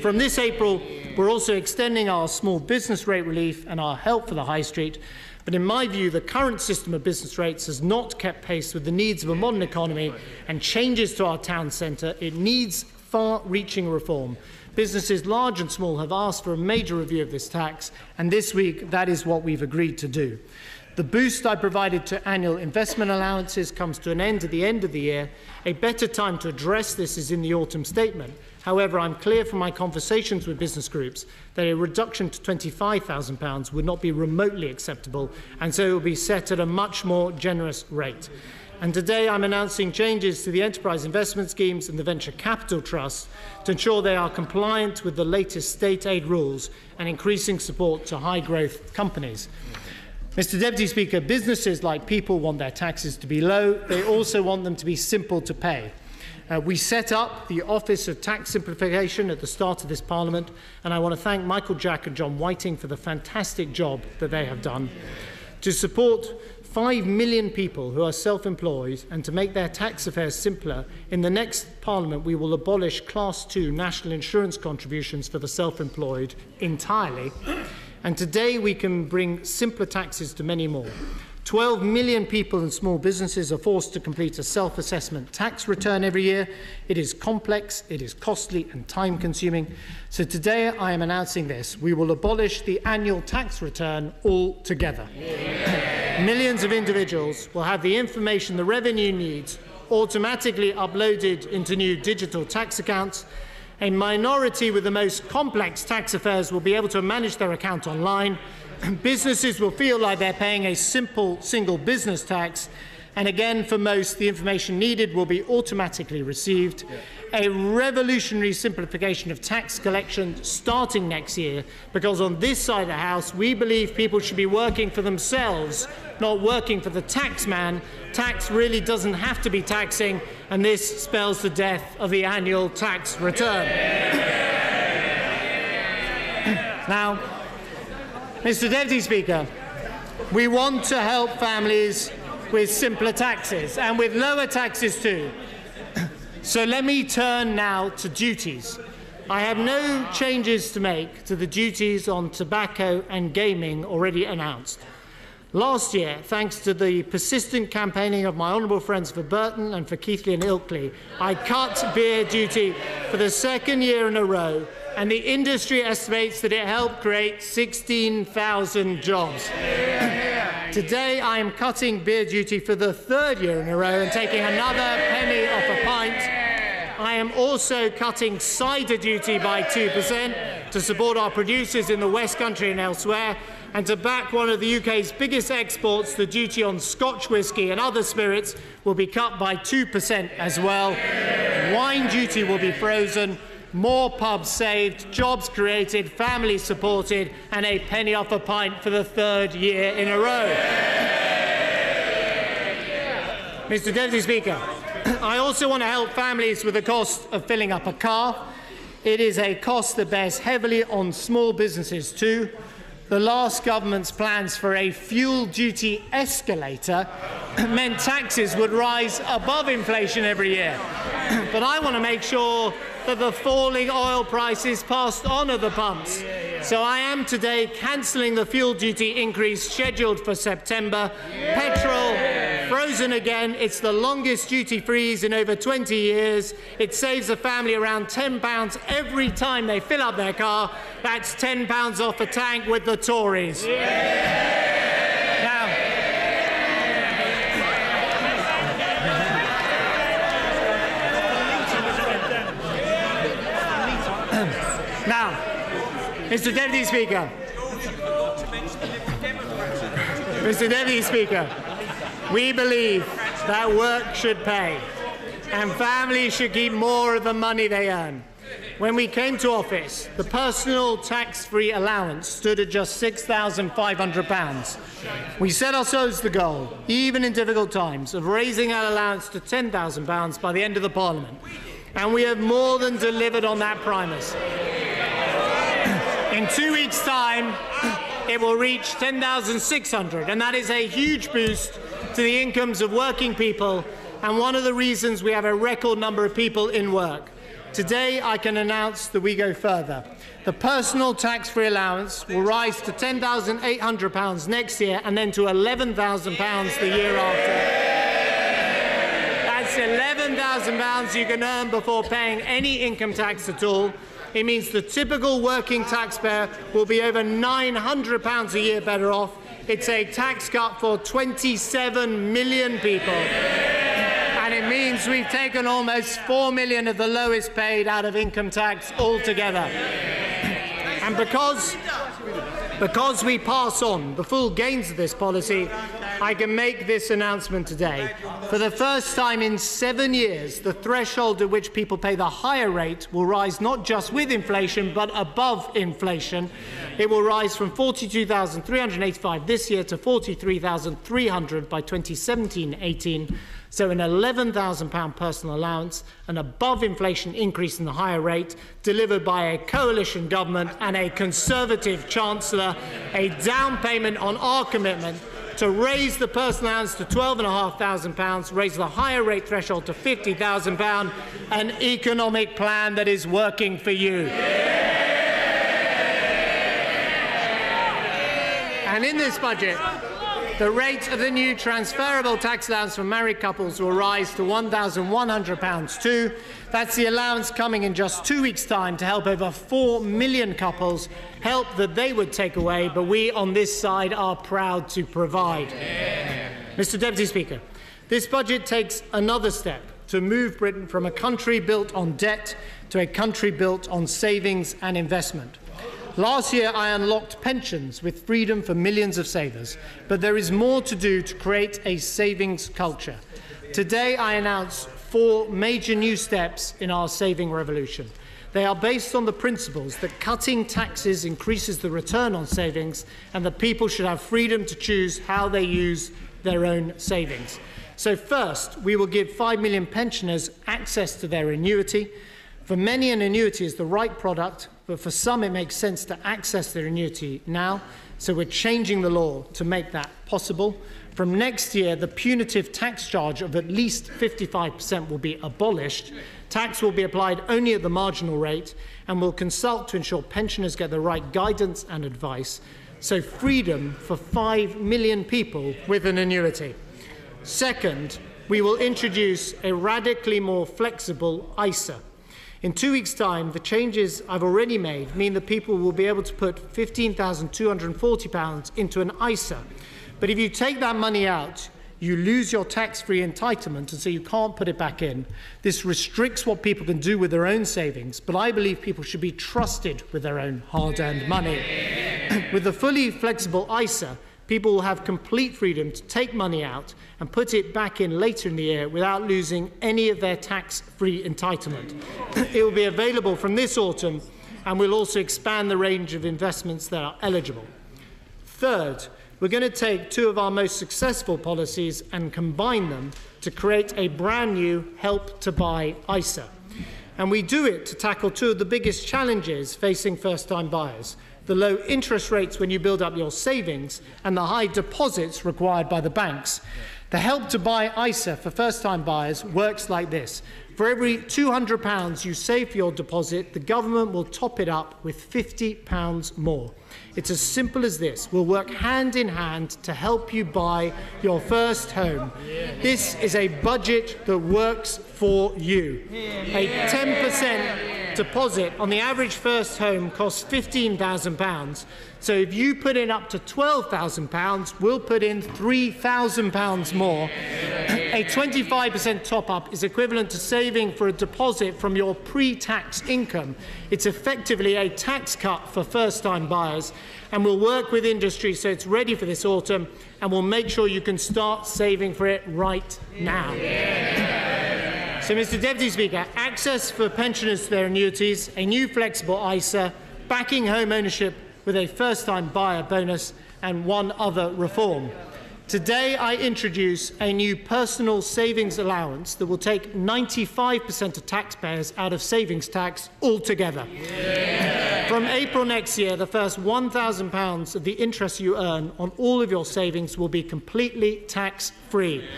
From this April, we're also extending our small business rate relief and our help for the high street. But in my view, the current system of business rates has not kept pace with the needs of a modern economy and changes to our town centre. It needs far-reaching reform. Businesses large and small have asked for a major review of this tax, and this week that is what we've agreed to do. The boost I provided to annual investment allowances comes to an end at the end of the year. A better time to address this is in the autumn statement. However, I'm clear from my conversations with business groups that a reduction to £25,000 would not be remotely acceptable, and so it will be set at a much more generous rate. And today I'm announcing changes to the enterprise investment schemes and the venture capital trusts to ensure they are compliant with the latest state aid rules and increasing support to high-growth companies. Mr. Deputy Speaker, businesses like people want their taxes to be low. They also want them to be simple to pay. We set up the Office of Tax Simplification at the start of this Parliament, and I want to thank Michael Jack and John Whiting for the fantastic job that they have done to support 5 million people who are self-employed and to make their tax affairs simpler. In the next Parliament, we will abolish Class 2 national insurance contributions for the self-employed entirely. And today we can bring simpler taxes to many more. 12 million people and small businesses are forced to complete a self-assessment tax return every year. It is complex, it is costly and time-consuming. So today I am announcing this. We will abolish the annual tax return altogether. Millions of individuals will have the information the revenue needs automatically uploaded into new digital tax accounts. A minority with the most complex tax affairs will be able to manage their account online. Businesses will feel like they're paying a simple single business tax, and again, for most, the information needed will be automatically received. A revolutionary simplification of tax collection starting next year, because on this side of the House, we believe people should be working for themselves, not working for the tax man. Tax really doesn't have to be taxing, and this spells the death of the annual tax return. Now, Mr. Deputy Speaker, we want to help families with simpler taxes and with lower taxes too. So let me turn now to duties. I have no changes to make to the duties on tobacco and gaming already announced. Last year, thanks to the persistent campaigning of my honourable friends for Burton and for Keighley and Ilkley, I cut beer duty for the second year in a row, and the industry estimates that it helped create 16,000 jobs. Today, I am cutting beer duty for the third year in a row and taking another penny off a pint. I am also cutting cider duty by 2% to support our producers in the West Country and elsewhere, and to back one of the UK's biggest exports, the duty on Scotch whisky and other spirits will be cut by 2% as well. Wine duty will be frozen. More pubs saved, jobs created, families supported, and a penny off a pint for the third year in a row. Mr. Deputy Speaker, I also want to help families with the cost of filling up a car. It is a cost that bears heavily on small businesses too. The last government's plans for a fuel duty escalator meant taxes would rise above inflation every year. But I want to make sure that the falling oil prices passed on at the pumps. So I am today cancelling the fuel duty increase scheduled for September. Petrol frozen again. It's the longest duty freeze in over 20 years. It saves a family around £10 every time they fill up their car. That's £10 off a tank with the Tories. Now, Mr. Deputy Speaker, we believe that work should pay and families should keep more of the money they earn. When we came to office, the personal tax-free allowance stood at just £6,500. We set ourselves the goal, even in difficult times, of raising that allowance to £10,000 by the end of the Parliament. And we have more than delivered on that promise. In 2 weeks' time, it will reach £10,600, and that is a huge boost to the incomes of working people, and one of the reasons we have a record number of people in work. Today, I can announce that we go further. The personal tax-free allowance will rise to £10,800 next year, and then to £11,000 the year after. That's £11,000 you can earn before paying any income tax at all. It means the typical working taxpayer will be over £900 a year better off. It's a tax cut for 27 million people. And it means we've taken almost 4 million of the lowest paid out of income tax altogether. And because we pass on the full gains of this policy, I can make this announcement today. For the first time in 7 years, the threshold at which people pay the higher rate will rise not just with inflation, but above inflation. It will rise from $42,385 this year to $43,300 by 2017-18. So an £11,000 personal allowance, an above-inflation increase in the higher rate, delivered by a coalition government and a Conservative Chancellor, a down payment on our commitment to raise the personal allowance to £12,500, raise the higher rate threshold to £50,000, an economic plan that is working for you. And in this budget, the rate of the new transferable tax allowance for married couples will rise to £1,100 too. That's the allowance coming in just 2 weeks' time to help over 4 million couples, help that they would take away, but we on this side are proud to provide. Mr. Deputy Speaker, this budget takes another step to move Britain from a country built on debt to a country built on savings and investment. Last year, I unlocked pensions with freedom for millions of savers, but there is more to do to create a savings culture. Today, I announce 4 major new steps in our saving revolution. They are based on the principles that cutting taxes increases the return on savings and that people should have freedom to choose how they use their own savings. So first, we will give 5 million pensioners access to their annuity. For many, an annuity is the right product, but for some it makes sense to access their annuity now, so we're changing the law to make that possible. From next year, the punitive tax charge of at least 55% will be abolished. Tax will be applied only at the marginal rate, and we'll consult to ensure pensioners get the right guidance and advice, so freedom for 5 million people with an annuity. Second, we will introduce a radically more flexible ISA. In 2 weeks' time, the changes I've already made mean that people will be able to put £15,240 into an ISA. But if you take that money out, you lose your tax-free entitlement, and so you can't put it back in. This restricts what people can do with their own savings, but I believe people should be trusted with their own hard-earned money. With the fully flexible ISA, people will have complete freedom to take money out and put it back in later in the year without losing any of their tax-free entitlement. It will be available from this autumn, and we'll also expand the range of investments that are eligible. Third, we're going to take 2 of our most successful policies and combine them to create a brand new Help to Buy ISA. And we do it to tackle 2 of the biggest challenges facing first-time buyers: the low interest rates when you build up your savings and the high deposits required by the banks. The Help to Buy ISA for first-time buyers works like this. For every £200 you save for your deposit, the government will top it up with £50 more. It's as simple as this. We'll work hand in hand to help you buy your first home. This is a budget that works for you. A 10% deposit on the average first home costs £15,000. So if you put in up to £12,000, we'll put in £3,000 more. A 25% top-up is equivalent to saving for a deposit from your pre-tax income. It's effectively a tax cut for first-time buyers, and we'll work with industry so it's ready for this autumn, and we'll make sure you can start saving for it right now. So, Mr. Deputy Speaker, access for pensioners to their annuities, a new flexible ISA, backing home ownership with a first-time buyer bonus, and one other reform. Today, I introduce a new personal savings allowance that will take 95% of taxpayers out of savings tax altogether. From April next year, the first £1,000 of the interest you earn on all of your savings will be completely tax-free.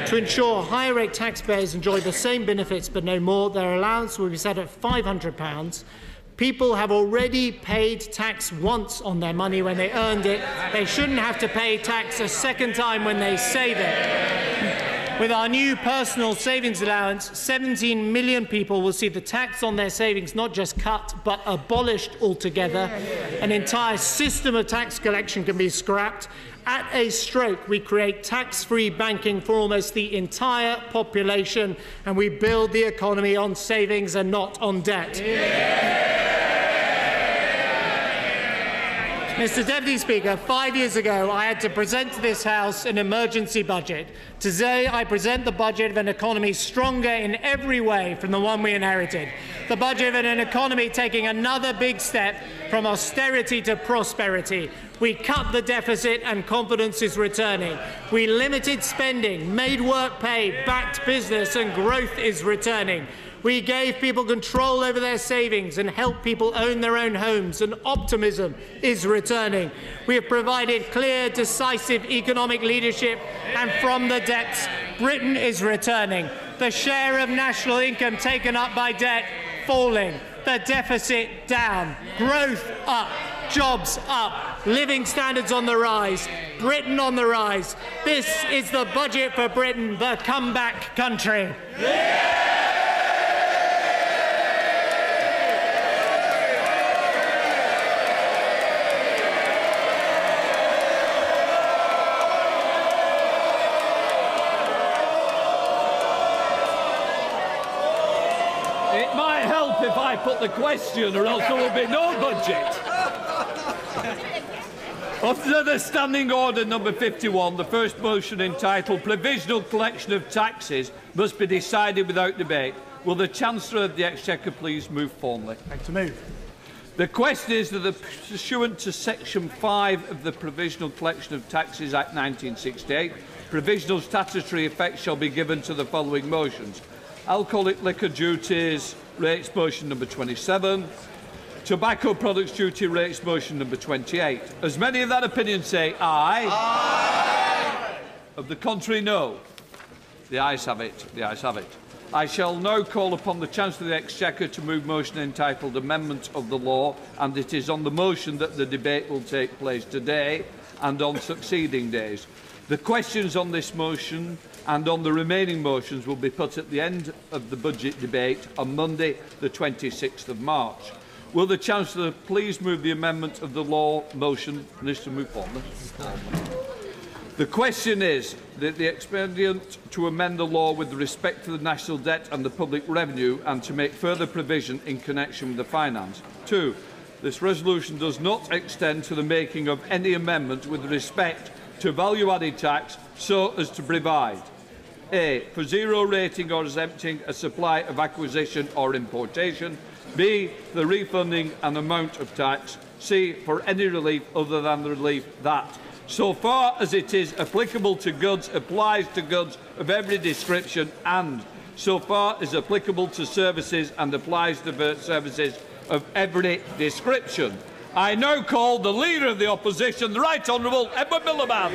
To ensure higher-rate taxpayers enjoy the same benefits but no more, their allowance will be set at £500. People have already paid tax once on their money when they earned it. They shouldn't have to pay tax a second time when they save it. With our new personal savings allowance, 17 million people will see the tax on their savings not just cut, but abolished altogether. An entire system of tax collection can be scrapped. At a stroke, we create tax-free banking for almost the entire population, and we build the economy on savings and not on debt. Mr. Deputy Speaker, 5 years ago I had to present to this House an emergency budget. Today I present the budget of an economy stronger in every way from the one we inherited. The budget of an economy taking another big step from austerity to prosperity. We cut the deficit and confidence is returning. We limited spending, made work pay, backed business and growth is returning. We gave people control over their savings and helped people own their own homes, and optimism is returning. We have provided clear, decisive economic leadership, and from the depths, Britain is returning. The share of national income taken up by debt falling, the deficit down, growth up, jobs up, living standards on the rise, Britain on the rise. This is the budget for Britain, the comeback country. It might help if I put the question, or else there will be no budget. Under the Standing Order number 51, the first motion entitled Provisional Collection of Taxes must be decided without debate. Will the Chancellor of the Exchequer please move formally? To move. The question is that pursuant to Section 5 of the Provisional Collection of Taxes Act 1968, provisional statutory effect shall be given to the following motions. Alcoholic liquor duties rates motion number 27. Tobacco products duty rates motion number 28. As many of that opinion say aye. Aye. Of the contrary, no. The ayes have it. The ayes have it. I shall now call upon the Chancellor of the Exchequer to move motion entitled Amendment of the Law, and it is on the motion that the debate will take place today and on succeeding days. The questions on this motion and on the remaining motions will be put at the end of the budget debate on Monday, the 26th of March. Will the Chancellor please move the amendment of the law motion? Minister, move forward. The question is that the expedient to amend the law with respect to the national debt and the public revenue, and to make further provision in connection with the finance. 2. This resolution does not extend to the making of any amendment with respect to value-added tax so as to provide A. For zero rating or exempting a supply of acquisition or importation. B. For refunding an amount of tax. C. For any relief other than the relief that, so far as it is applicable to goods, applies to goods of every description, and so far as applicable to services and applies to services of every description. I now call the Leader of the Opposition, the Right Honourable Edward Miliband.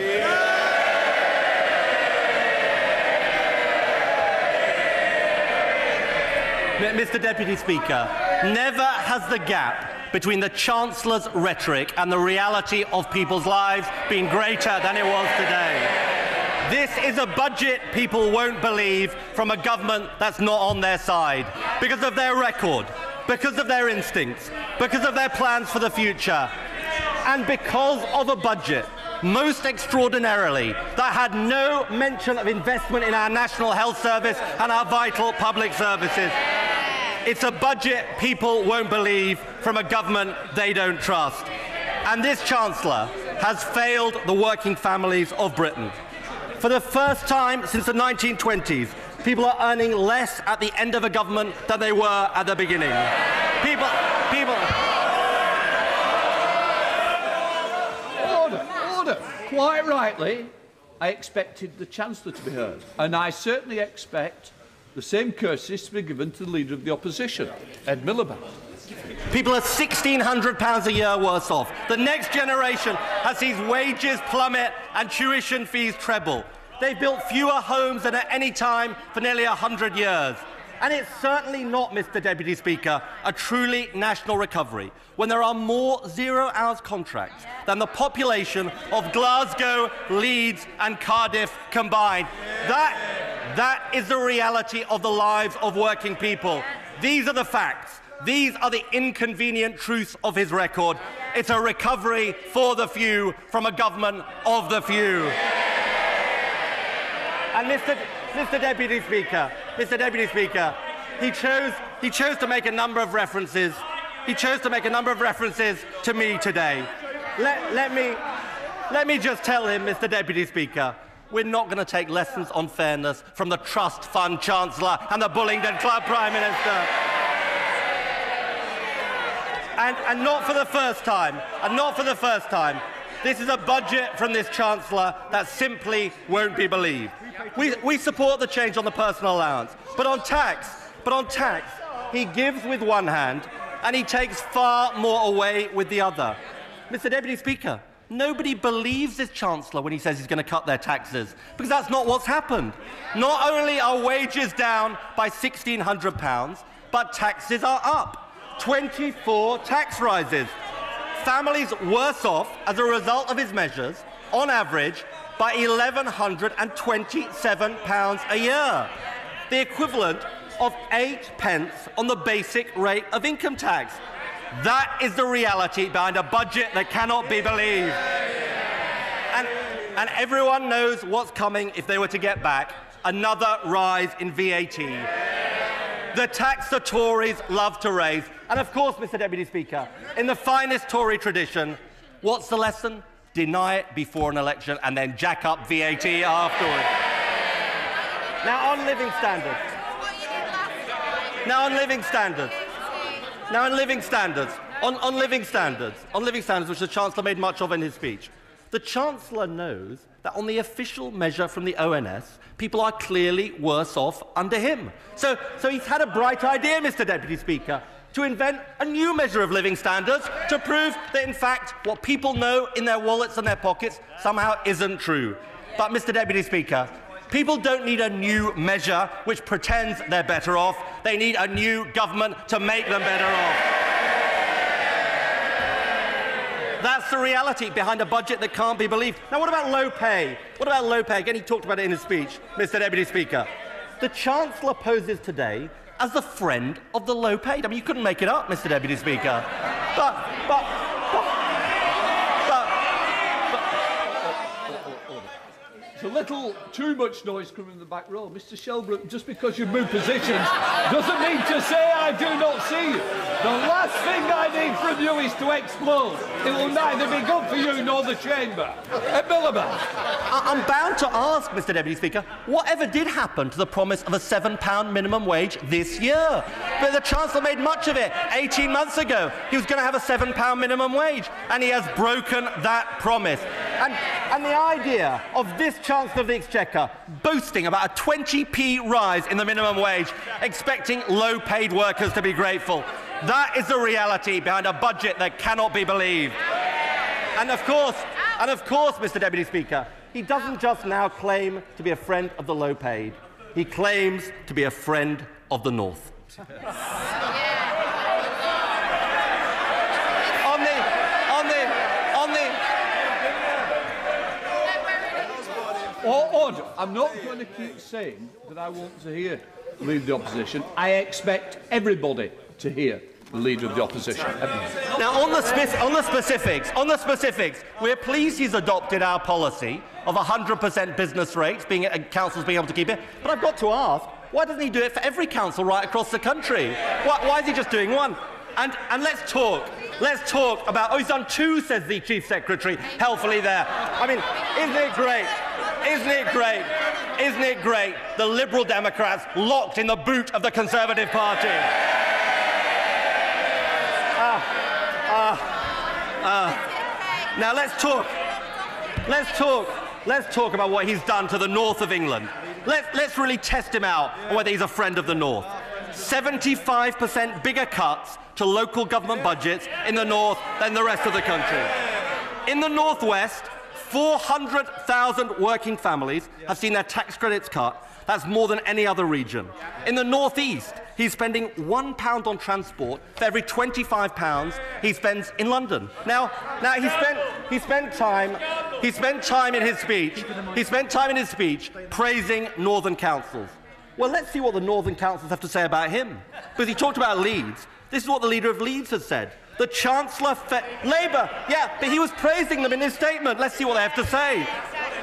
Mr. Deputy Speaker, never has the gap between the Chancellor's rhetoric and the reality of people's lives been greater than it was today. This is a budget people won't believe from a government that's not on their side, because of their record, because of their instincts, because of their plans for the future, and because of a budget, most extraordinarily, that had no mention of investment in our National Health Service and our vital public services. It's a budget people won't believe from a government they don't trust. And this Chancellor has failed the working families of Britain. For the first time since the 1920s, people are earning less at the end of a government than they were at the beginning. Order. Quite rightly, I expected the Chancellor to be heard. And I certainly expect the same courtesy to be given to the Leader of the Opposition, Ed Miliband. People are £1,600 a year worse off. The next generation has seen wages plummet and tuition fees treble. They've built fewer homes than at any time for nearly 100 years. And it's certainly not, Mr. Deputy Speaker, a truly national recovery when there are more zero-hours contracts than the population of Glasgow, Leeds and Cardiff combined. That is the reality of the lives of working people. These are the facts. These are the inconvenient truths of his record. It's a recovery for the few from a government of the few. And Mr. Deputy Speaker, he chose to make a number of references. He chose to make a number of references to me today. let me just tell him, Mr. Deputy Speaker, we're not going to take lessons on fairness from the Trust Fund Chancellor and the Bullingdon Club Prime Minister. And not for the first time, this is a budget from this Chancellor that simply won't be believed. We support the change on the personal allowance, but on tax, he gives with one hand and he takes far more away with the other. Mr. Deputy Speaker, nobody believes this Chancellor when he says he's going to cut their taxes, because that's not what's happened. Not only are wages down by £1,600, but taxes are up. 24 tax rises. Families worse off as a result of his measures, on average, by £1,127 a year, the equivalent of 8 pence on the basic rate of income tax. That is the reality behind a budget that cannot be believed. And everyone knows what's coming if they were to get back: another rise in VAT. The tax the Tories love to raise. And of course, Mr. Deputy Speaker, in the finest Tory tradition, what's the lesson? Deny it before an election and then jack up VAT afterwards. Now on living standards. On living standards, which the Chancellor made much of in his speech. The Chancellor knows that on the official measure from the ONS, people are clearly worse off under him. So he's had a bright idea, Mr. Deputy Speaker, to invent a new measure of living standards to prove that, in fact, what people know in their wallets and their pockets somehow isn't true. But, Mr. Deputy Speaker, people don't need a new measure which pretends they're better off. They need a new government to make them better off. That's the reality behind a budget that can't be believed. Now, what about low pay? Again, he talked about it in his speech, Mr. Deputy Speaker. The Chancellor poses today as the friend of the low-paid. I mean, you couldn't make it up, Mr. Deputy Speaker. There's a little too much noise coming in the back row. Mr. Shelbrooke, just because you move positions doesn't mean to say I do not see you. The last thing I need from you is to explode. It will neither be good for you nor the chamber. Miliband. I'm bound to ask, Mr. Deputy Speaker, whatever did happen to the promise of a £7 minimum wage this year? But the Chancellor made much of it 18 months ago. He was going to have a £7 minimum wage, and he has broken that promise. And the idea of this Chancellor of the Exchequer boasting about a 20p rise in the minimum wage, expecting low-paid workers to be grateful, that is the reality behind a budget that cannot be believed. And of course, Mr. Deputy Speaker, he doesn't just now claim to be a friend of the low-paid. He claims to be a friend of the North. Order. I'm not going to keep saying that I want to hear the Leader of the Opposition. I expect everybody to hear the Leader of the Opposition. Now, on the specifics, we're pleased he's adopted our policy of 100% business rates, councils being able to keep it. But I've got to ask, why doesn't he do it for every council right across the country? Why is he just doing one? And let's talk about... Oh, he's done two, says the Chief Secretary, helpfully there. I mean, isn't it great? Isn't it great? The Liberal Democrats locked in the boot of the Conservative Party. Now let's talk about what he's done to the north of England. Let's really test him out on whether he's a friend of the north. 75% bigger cuts to local government budgets in the north than the rest of the country. In the northwest, 400,000 working families have seen their tax credits cut. That's more than any other region. In the northeast, he's spending £1 on transport for every £25 he spends in London. Now he spent time in his speech praising northern councils. Well, let's see what the northern councils have to say about him. Because he talked about Leeds. This is what the leader of Leeds has said. The Chancellor... Labour, yeah, but he was praising them in his statement. Let's see what they have to say.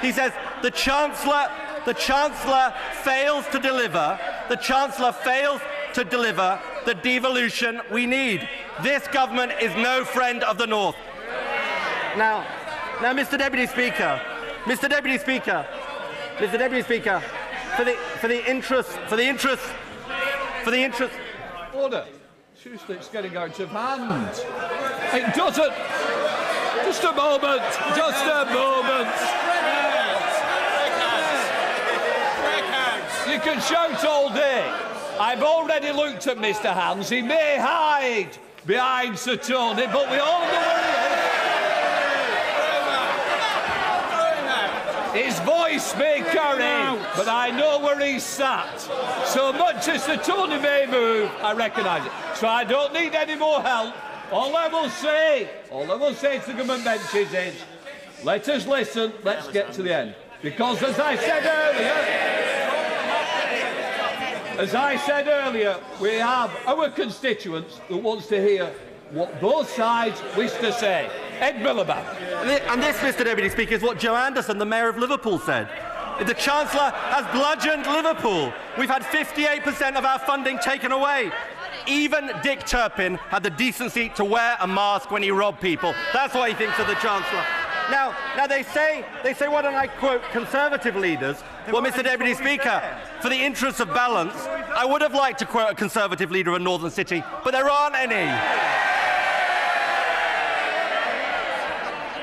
He says, the Chancellor fails to deliver the devolution we need. This government is no friend of the North. Now, Mr. Deputy Speaker, for the interest. Order. Seriously, it's getting out of hand. It doesn't. Just a moment. Just a moment. You can shout all day. I've already looked at Mr. Hands. He may hide behind Sir Tony, but we all know where he is. His voice may carry, but I know where he's sat. So much as Sir Tony may move, I recognise it. So I don't need any more help. All I will say to the government benches is, let us listen, let's get to the end. Because as I said earlier, we have our constituents who wants to hear what both sides wish to say. Ed Miliband. And this, Mr. Deputy Speaker, is what Joe Anderson, the Mayor of Liverpool, said. The Chancellor has bludgeoned Liverpool. We've had 58% of our funding taken away. Even Dick Turpin had the decency to wear a mask when he robbed people. That's what he thinks of the Chancellor. Now they say, why don't I quote Conservative leaders? Well, Mr. Deputy Speaker, for the interest of balance, I would have liked to quote a Conservative leader of a northern city, but there aren't any.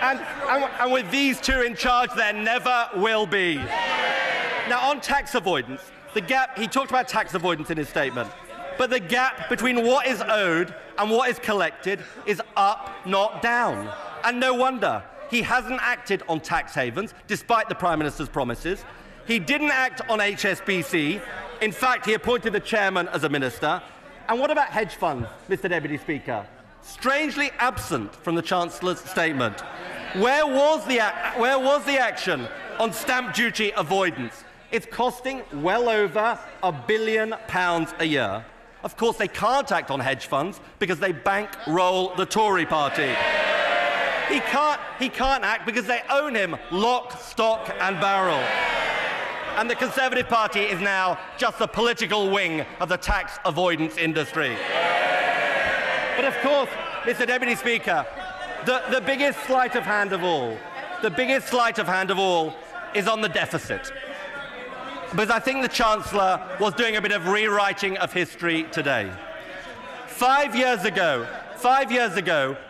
And with these two in charge, there never will be. Now, on tax avoidance, the gap, he talked about tax avoidance in his statement, but the gap between what is owed and what is collected is up, not down. And no wonder. He hasn't acted on tax havens, despite the Prime Minister's promises. He didn't act on HSBC. In fact, he appointed the chairman as a minister. And what about hedge funds, Mr. Deputy Speaker? Strangely absent from the Chancellor's statement. Where was the action on stamp duty avoidance? It's costing well over £1 billion a year. Of course, they can't act on hedge funds because they bankroll the Tory party. He can't act because they own him lock, stock and barrel. And the Conservative Party is now just the political wing of the tax avoidance industry. But of course, Mr. Deputy Speaker, the biggest sleight of hand of all, is on the deficit. Because I think the Chancellor was doing a bit of rewriting of history today. 5 years ago,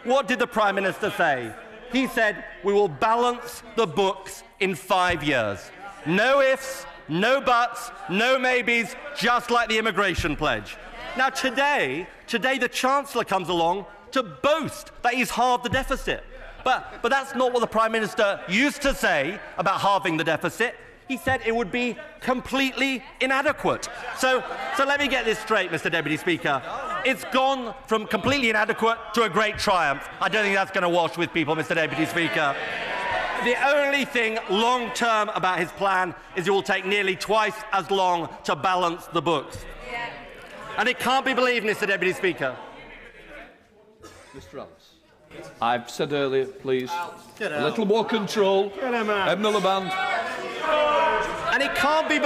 what did the Prime Minister say? He said, we will balance the books in 5 years. No ifs, no buts, no maybes, just like the immigration pledge. Now today the Chancellor comes along to boast that he's halved the deficit. But that's not what the Prime Minister used to say about halving the deficit. He said it would be completely inadequate. So let me get this straight, Mr. Deputy Speaker. It's gone from completely inadequate to a great triumph. I don't think that's going to wash with people, Mr. Deputy Speaker. The only thing long-term about his plan is it will take nearly twice as long to balance the books. And it can't be believed, Mr. Deputy Speaker. Mr. Ellis, I've said earlier, please, a little more control. Ed Miliband. And it can't be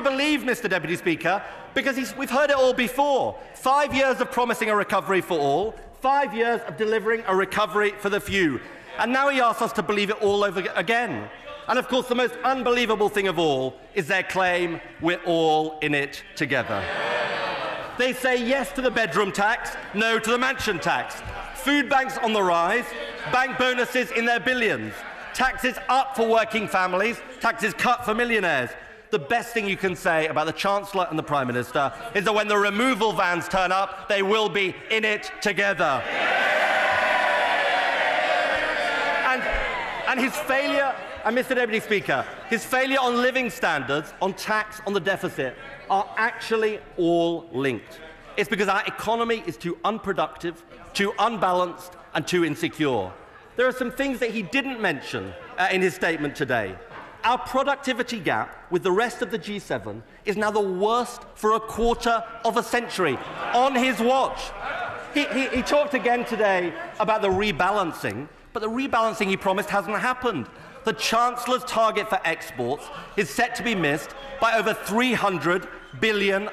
believed, Mr. Deputy Speaker, because we've heard it all before. 5 years of promising a recovery for all, 5 years of delivering a recovery for the few. And now he asks us to believe it all over again. And of course, the most unbelievable thing of all is their claim we're all in it together. They say yes to the bedroom tax, no to the mansion tax. Food banks on the rise, bank bonuses in their billions. Taxes up for working families, taxes cut for millionaires. The best thing you can say about the Chancellor and the Prime Minister is that when the removal vans turn up, they will be in it together. And his failure, and Mr. Deputy Speaker, his failure on living standards, on tax, on the deficit, are actually all linked. It's because our economy is too unproductive, too unbalanced, and too insecure. There are some things that he didn't mention in his statement today. Our productivity gap with the rest of the G7 is now the worst for a quarter of a century, on his watch. He talked again today about the rebalancing, but the rebalancing he promised hasn't happened. The Chancellor's target for exports is set to be missed by over £300 billion.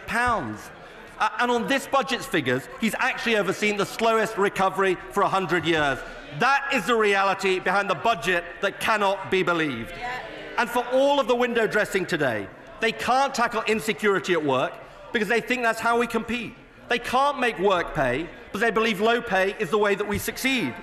And on this budget's figures, he's actually overseen the slowest recovery for 100 years. That is the reality behind the budget that cannot be believed. And for all of the window dressing today, they can't tackle insecurity at work because they think that's how we compete. They can't make work pay because they believe low pay is the way that we succeed.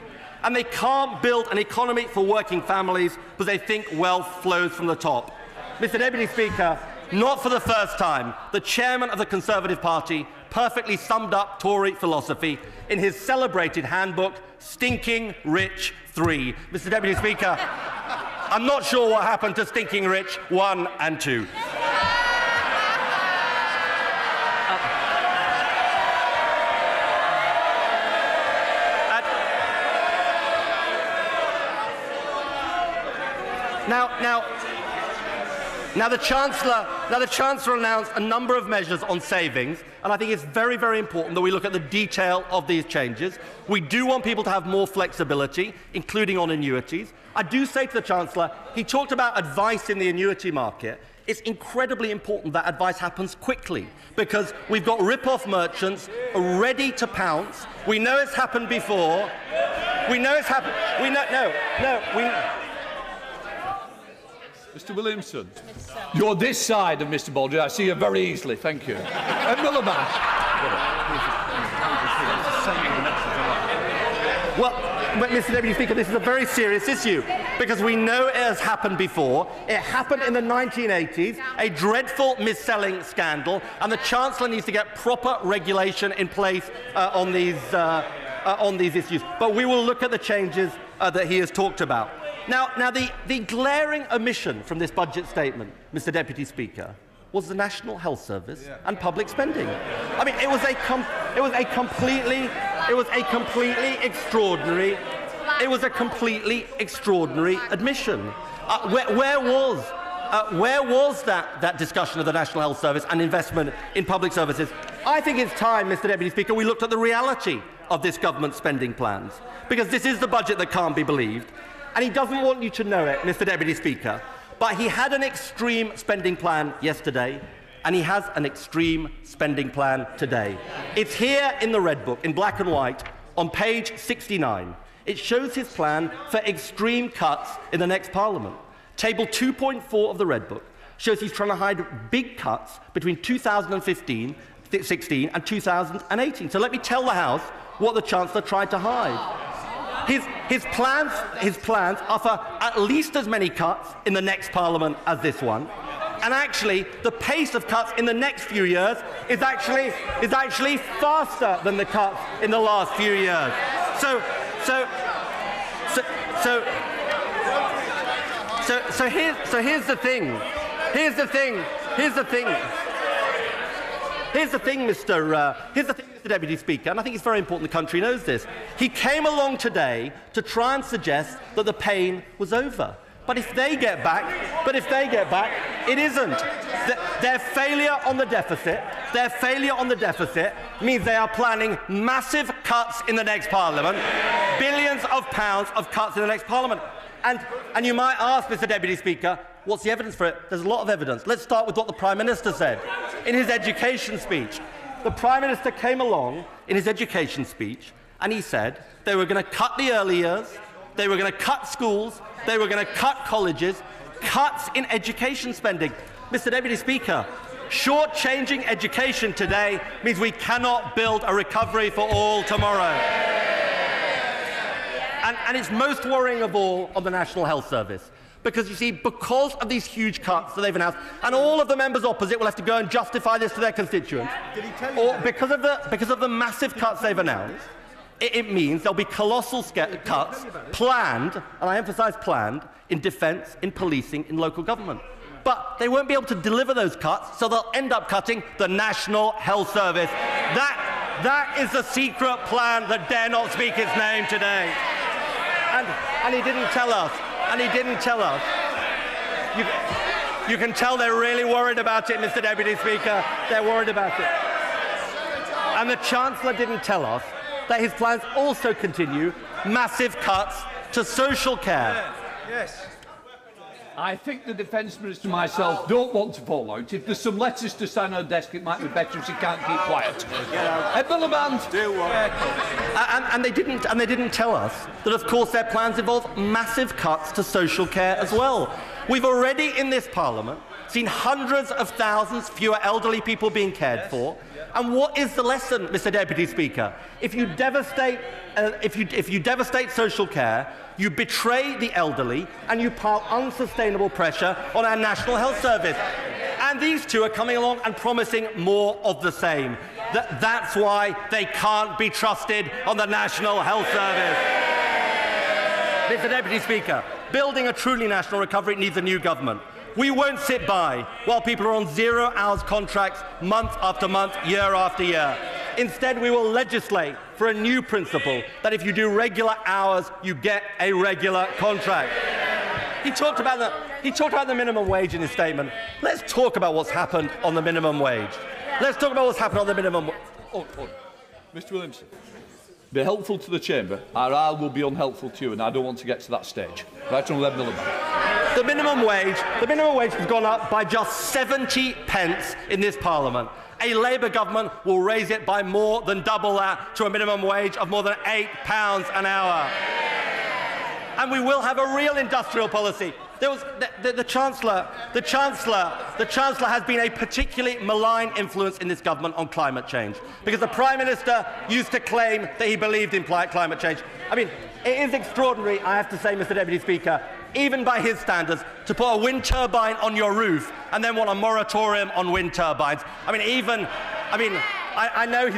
And they can't build an economy for working families because they think wealth flows from the top. Mr. Deputy Speaker, not for the first time, the chairman of the Conservative Party perfectly summed up Tory philosophy in his celebrated handbook, Stinking Rich 3. Mr. Deputy Speaker, I'm not sure what happened to Stinking Rich 1 and 2. Now the Chancellor announced a number of measures on savings, and I think it's very, very important that we look at the detail of these changes. We do want people to have more flexibility, including on annuities. I do say to the Chancellor, he talked about advice in the annuity market. It's incredibly important that advice happens quickly, because we've got rip-off merchants ready to pounce. We know it's happened before. We know it's happened. Mr. Williamson, you're this side of Mr. Baldry. I see you very easily. Thank you. Miliband. Well, Mr. Deputy Speaker, this is a very serious issue because we know it has happened before. It happened in the 1980s, a dreadful mis-selling scandal, and the Chancellor needs to get proper regulation in place on these issues. But we will look at the changes that he has talked about. Now, the glaring omission from this budget statement, Mr. Deputy Speaker, was the National Health Service and public spending. I mean, it was a completely extraordinary admission. Where was that discussion of the National Health Service and investment in public services? I think it's time, Mr. Deputy Speaker, we looked at the reality of this government's spending plans, because this is the budget that can't be believed. And he doesn't want you to know it, Mr. Deputy Speaker, but he had an extreme spending plan yesterday, and he has an extreme spending plan today. It's here in the Red Book, in black and white, on page 69. It shows his plan for extreme cuts in the next Parliament. Table 2.4 of the Red Book shows he's trying to hide big cuts between 2016 and 2018. So let me tell the House what the Chancellor tried to hide. His plans are for at least as many cuts in the next Parliament as this one, and actually the pace of cuts in the next few years is actually faster than the cuts in the last few years. So here's the thing. Mr. Deputy Speaker, and I think it's very important the country knows this. He came along today to try and suggest that the pain was over. But if they get back, it isn't. Their failure on the deficit means they are planning massive cuts in the next Parliament, billions of pounds of cuts in the next Parliament. And you might ask, Mr. Deputy Speaker, what's the evidence for it? There's a lot of evidence. Let's start with what the Prime Minister said in his education speech. The Prime Minister came along in his education speech and he said they were going to cut the early years, they were going to cut schools, they were going to cut colleges, cuts in education spending. Mr. Deputy Speaker, shortchanging education today means we cannot build a recovery for all tomorrow. And it's most worrying of all on the National Health Service. Because, you see, because of these huge cuts that they've announced, and all of the members opposite will have to go and justify this to their constituents, or because of the massive cuts they've announced, it means there'll be colossal cuts planned, and I emphasise planned, in defence, in policing, in local government. But they won't be able to deliver those cuts, so they'll end up cutting the National Health Service. That is the secret plan that dare not speak its name today. And he didn't tell us. You can tell they're really worried about it, Mr. Deputy Speaker. They're worried about it. And the Chancellor didn't tell us that his plans also continue massive cuts to social care. Yes. I think the Defence Minister and myself don't want to fall out. If there's some letters to sign on her desk, it might be better if she can't keep quiet. Miliband. And they didn't tell us that, of course, their plans involve massive cuts to social care as well. We've already in this Parliament seen hundreds of thousands fewer elderly people being cared for. And what is the lesson, Mr. Deputy Speaker? If you devastate social care, you betray the elderly and you pile unsustainable pressure on our National Health Service. And these two are coming along and promising more of the same. That's why they can't be trusted on the National Health Service. Mr. Deputy Speaker, building a truly national recovery needs a new government. We won't sit by while people are on 0 hours contracts month after month, year after year. Instead, we will legislate for a new principle that if you do regular hours, you get a regular contract. He talked about the minimum wage in his statement. Let's talk about what's happened on the minimum wage. Let's talk about what's happened on the minimum wage. Mr. Williamson, be helpful to the Chamber, or I will be unhelpful to you, and I don't want to get to that stage. Right, Honourable Miliband. The minimum wage has gone up by just 70 pence in this Parliament. A Labour government will raise it by more than double that to a minimum wage of more than £8 an hour. And we will have a real industrial policy. The Chancellor has been a particularly malign influence in this government on climate change, because the Prime Minister used to claim that he believed in climate change. I mean, it is extraordinary, I have to say, Mr. Deputy Speaker, even by his standards, to put a wind turbine on your roof and then want a moratorium on wind turbines. I know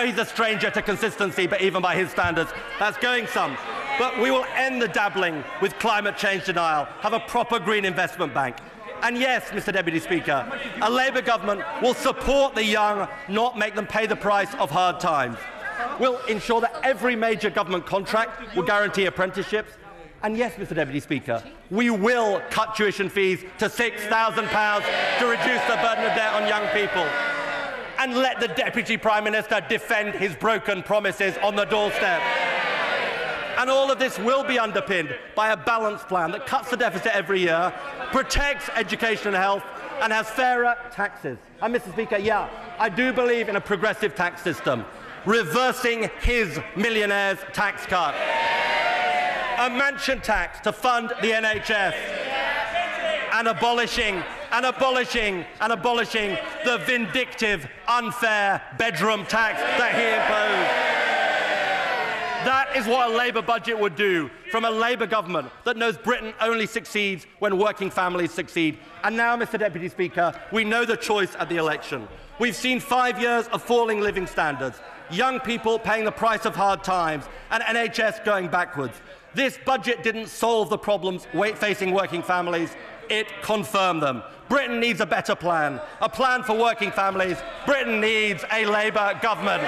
he's a stranger to consistency, but even by his standards, that's going some. But we will end the dabbling with climate change denial, have a proper green investment bank. And yes, Mr. Deputy Speaker, a Labour government will support the young, not make them pay the price of hard times. We'll ensure that every major government contract will guarantee apprenticeships. And yes, Mr. Deputy Speaker, we will cut tuition fees to £6,000 to reduce the burden of debt on young people. And let the Deputy Prime Minister defend his broken promises on the doorstep. And all of this will be underpinned by a balanced plan that cuts the deficit every year, protects education and health, and has fairer taxes. And, Mr. Speaker, yeah, I do believe in a progressive tax system, reversing his millionaires' tax cut, a mansion tax to fund the NHS, and abolishing the vindictive, unfair bedroom tax that he imposed. That is what a Labour budget would do from a Labour government that knows Britain only succeeds when working families succeed. And now, Mr. Deputy Speaker, we know the choice at the election. We've seen 5 years of falling living standards, young people paying the price of hard times, and NHS going backwards. This budget didn't solve the problems facing working families, it confirmed them. Britain needs a better plan, a plan for working families. Britain needs a Labour government.